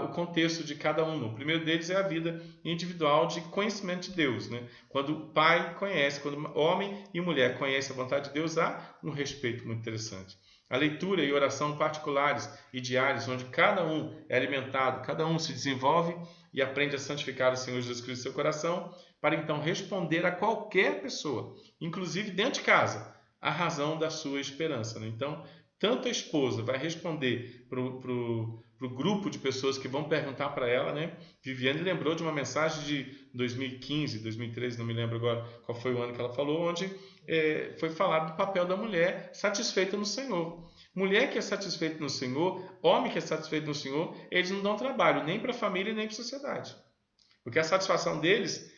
o contexto de cada um. O primeiro deles é a vida individual de conhecimento de Deus, né? Quando o pai conhece, quando homem e mulher conhecem a vontade de Deus, há um respeito muito interessante. A leitura e oração particulares e diárias, onde cada um é alimentado, cada um se desenvolve e aprende a santificar o Senhor Jesus Cristo em seu coração, para então responder a qualquer pessoa, inclusive dentro de casa, a razão da sua esperança, né? Então, tanto a esposa vai responder para o grupo de pessoas que vão perguntar para ela, né? Viviane lembrou de uma mensagem de 2015, 2013, não me lembro agora qual foi o ano que ela falou, onde foi falado do papel da mulher satisfeita no Senhor. Mulher que é satisfeita no Senhor, homem que é satisfeito no Senhor, eles não dão trabalho nem para a família nem para a sociedade. Porque a satisfação deles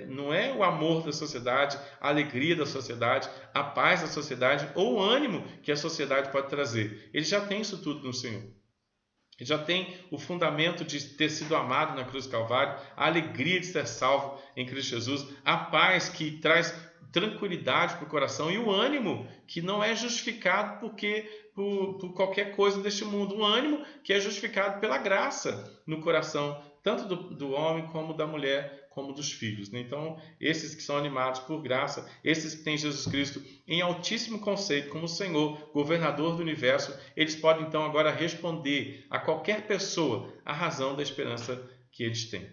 não é o amor da sociedade, a alegria da sociedade, a paz da sociedade ou o ânimo que a sociedade pode trazer. Eles já têm isso tudo no Senhor. Ele já tem o fundamento de ter sido amado na cruz do Calvário, a alegria de ser salvo em Cristo Jesus, a paz que traz tranquilidade para o coração e o ânimo que não é justificado por qualquer coisa deste mundo. Um ânimo que é justificado pela graça no coração, tanto do homem como da mulher, como dos filhos, né? Então, esses que são animados por graça, esses que têm Jesus Cristo em altíssimo conceito como Senhor, governador do universo, eles podem então agora responder a qualquer pessoa a razão da esperança que eles têm.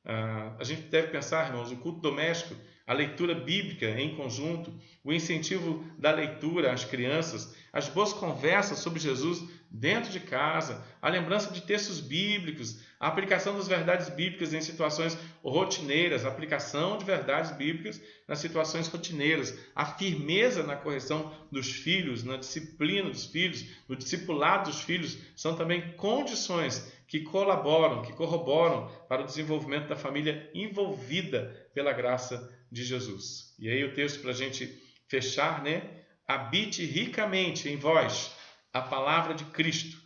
A gente deve pensar, irmãos, o culto doméstico, a leitura bíblica em conjunto, o incentivo da leitura às crianças, as boas conversas sobre Jesus dentro de casa, a lembrança de textos bíblicos, a aplicação das verdades bíblicas em situações rotineiras, a aplicação de verdades bíblicas nas situações rotineiras, a firmeza na correção dos filhos, na disciplina dos filhos, no discipulado dos filhos, são também condições que colaboram, que corroboram para o desenvolvimento da família envolvida pela graça de Jesus. E aí o texto para a gente fechar, né? Habite ricamente em vós a palavra de Cristo,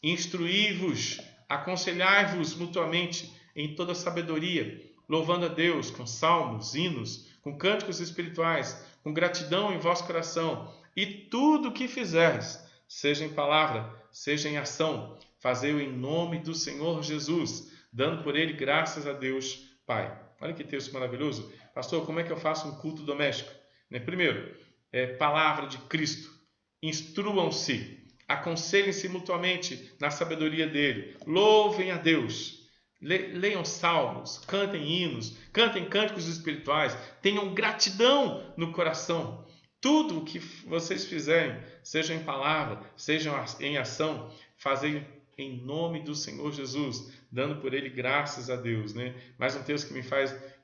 instruí-vos, aconselhai-vos mutuamente em toda sabedoria, louvando a Deus com salmos, hinos, com cânticos espirituais, com gratidão em vosso coração, e tudo o que fizerdes, seja em palavra, seja em ação, fazei-o em nome do Senhor Jesus, dando por ele graças a Deus Pai. Olha que texto maravilhoso. Pastor, como é que eu faço um culto doméstico? Primeiro, palavra de Cristo. Instruam-se, aconselhem-se mutuamente na sabedoria dele. Louvem a Deus. Leiam salmos, cantem hinos, cantem cânticos espirituais. Tenham gratidão no coração. Tudo o que vocês fizerem, seja em palavra, seja em ação, fazei em nome do Senhor Jesus, dando por ele graças a Deus, né? Mais um texto que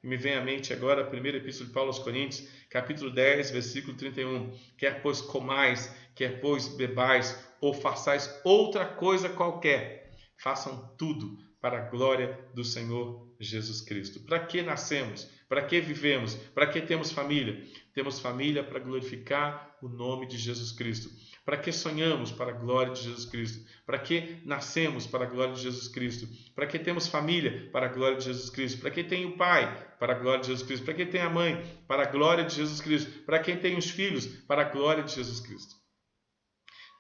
me vem à mente agora, a primeira epístola de Paulo aos Coríntios, capítulo 10, versículo 31. Quer pois comais, quer pois bebais, ou façais outra coisa qualquer, façam tudo para a glória do Senhor Jesus Cristo. Para que nascemos? Para que vivemos? Para que temos família? Temos família para glorificar o nome de Jesus Cristo. Para que sonhamos? Para a glória de Jesus Cristo. Para que nascemos? Para a glória de Jesus Cristo. Para que temos família? Para a glória de Jesus Cristo. Para que tem o pai? Para a glória de Jesus Cristo. Para que tem a mãe? Para a glória de Jesus Cristo. Para quem tem os filhos? Para a glória de Jesus Cristo.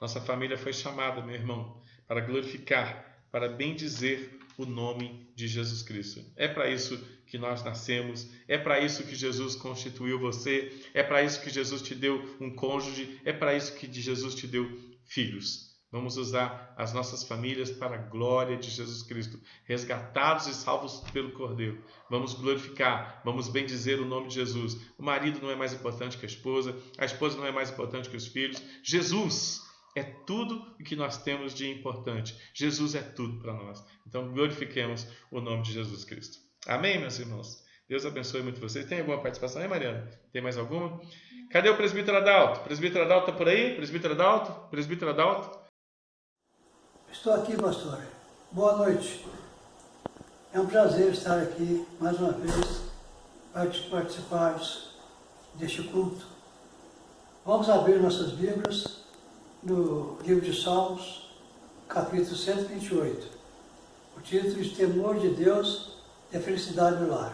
Nossa família foi chamada, meu irmão, para glorificar, para bendizer o nome de Jesus Cristo. É para isso que nós nascemos, é para isso que Jesus constituiu você, é para isso que Jesus te deu um cônjuge, é para isso que Jesus te deu filhos. Vamos usar as nossas famílias para a glória de Jesus Cristo, resgatados e salvos pelo Cordeiro. Vamos glorificar, vamos bendizer o nome de Jesus. O marido não é mais importante que a esposa não é mais importante que os filhos. Jesus é tudo o que nós temos de importante. Jesus é tudo para nós. Então glorifiquemos o nome de Jesus Cristo. Amém, meus irmãos? Deus abençoe muito vocês. Tem alguma participação aí, Mariana? Tem mais alguma? Cadê o presbítero Adalto? O presbítero Adalto está por aí? Presbítero Adalto? Presbítero Adalto? Estou aqui, pastor. Boa noite. É um prazer estar aqui mais uma vez para participar deste culto. Vamos abrir nossas Bíblias no livro de Salmos, capítulo 128. O título de Temor de Deus e a Felicidade do Lar.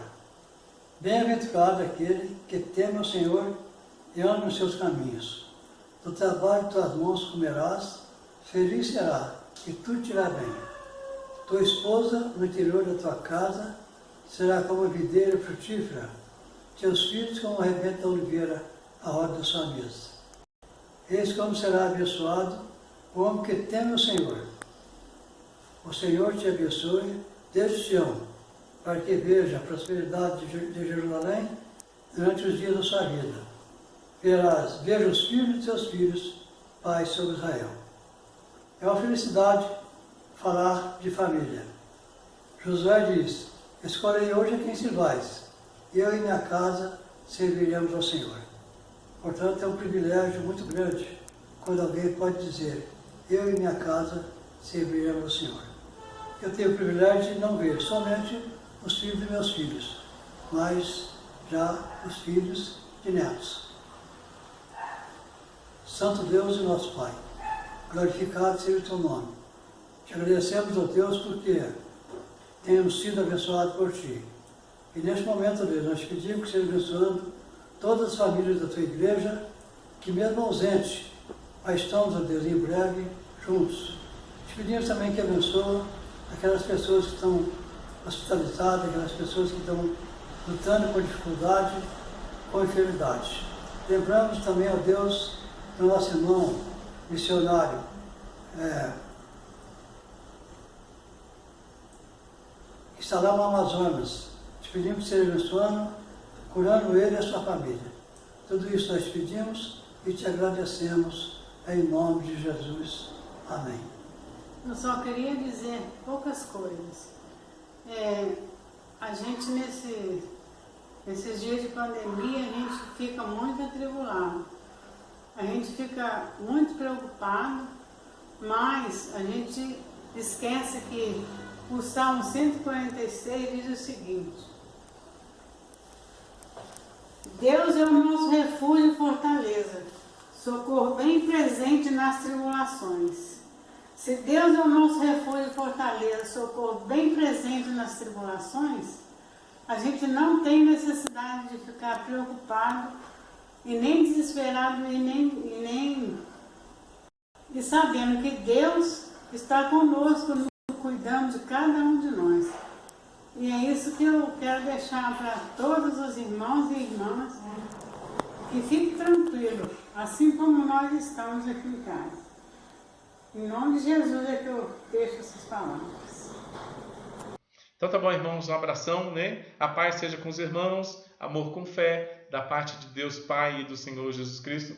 Bem-aventurado aquele que teme ao Senhor e anda nos seus caminhos. Do trabalho de tuas mãos comerás, feliz será, e tudo te irá bem. Tua esposa no interior da tua casa será como a videira frutífera, teus filhos como a rebenta da oliveira à roda da sua mesa. Eis como será abençoado o homem que teme o Senhor. O Senhor te abençoe desde Sião, para que veja a prosperidade de Jerusalém durante os dias da sua vida. Veja os filhos de seus filhos, paz sobre Israel. É uma felicidade falar de família. Josué diz: escolhei hoje a quem servais, eu e minha casa serviremos ao Senhor. Portanto, é um privilégio muito grande quando alguém pode dizer: eu e minha casa serviremos ao Senhor. Eu tenho o privilégio de não ver somente os filhos de meus filhos, mas já os filhos de netos. Santo Deus e nosso Pai, glorificado seja o teu nome. Te agradecemos, ó Deus, porque temos sido abençoados por ti. E neste momento, Deus, nós te pedimos que seja abençoando todas as famílias da tua igreja, que mesmo ausentes, mas estamos, ó Deus, em breve juntos. Te pedimos também que abençoe aquelas pessoas que estão hospitalizadas, aquelas pessoas que estão lutando com dificuldade, com enfermidade. Lembramos também, ó Deus, do nosso irmão missionário, que está lá no Amazonas. Te pedimos que seja abençoando, curando ele e a sua família. Tudo isso nós te pedimos e te agradecemos em nome de Jesus. Amém. Eu só queria dizer poucas coisas. A gente nesses dias de pandemia, a gente fica muito atribulado. A gente fica muito preocupado, mas a gente esquece que o Salmo 146 diz o seguinte: Deus é o nosso refúgio e fortaleza, socorro bem presente nas tribulações. Se Deus é o nosso refúgio e fortaleza, socorro bem presente nas tribulações, a gente não tem necessidade de ficar preocupado e nem desesperado e sabendo que Deus está conosco, cuidando de cada um de nós. E é isso que eu quero deixar para todos os irmãos e irmãs, que fiquem tranquilos, assim como nós estamos aqui em casa. Em nome de Jesus é que eu deixo essas palavras. Então tá bom, irmãos, um abração, né? A paz seja com os irmãos, amor com fé, da parte de Deus Pai e do Senhor Jesus Cristo.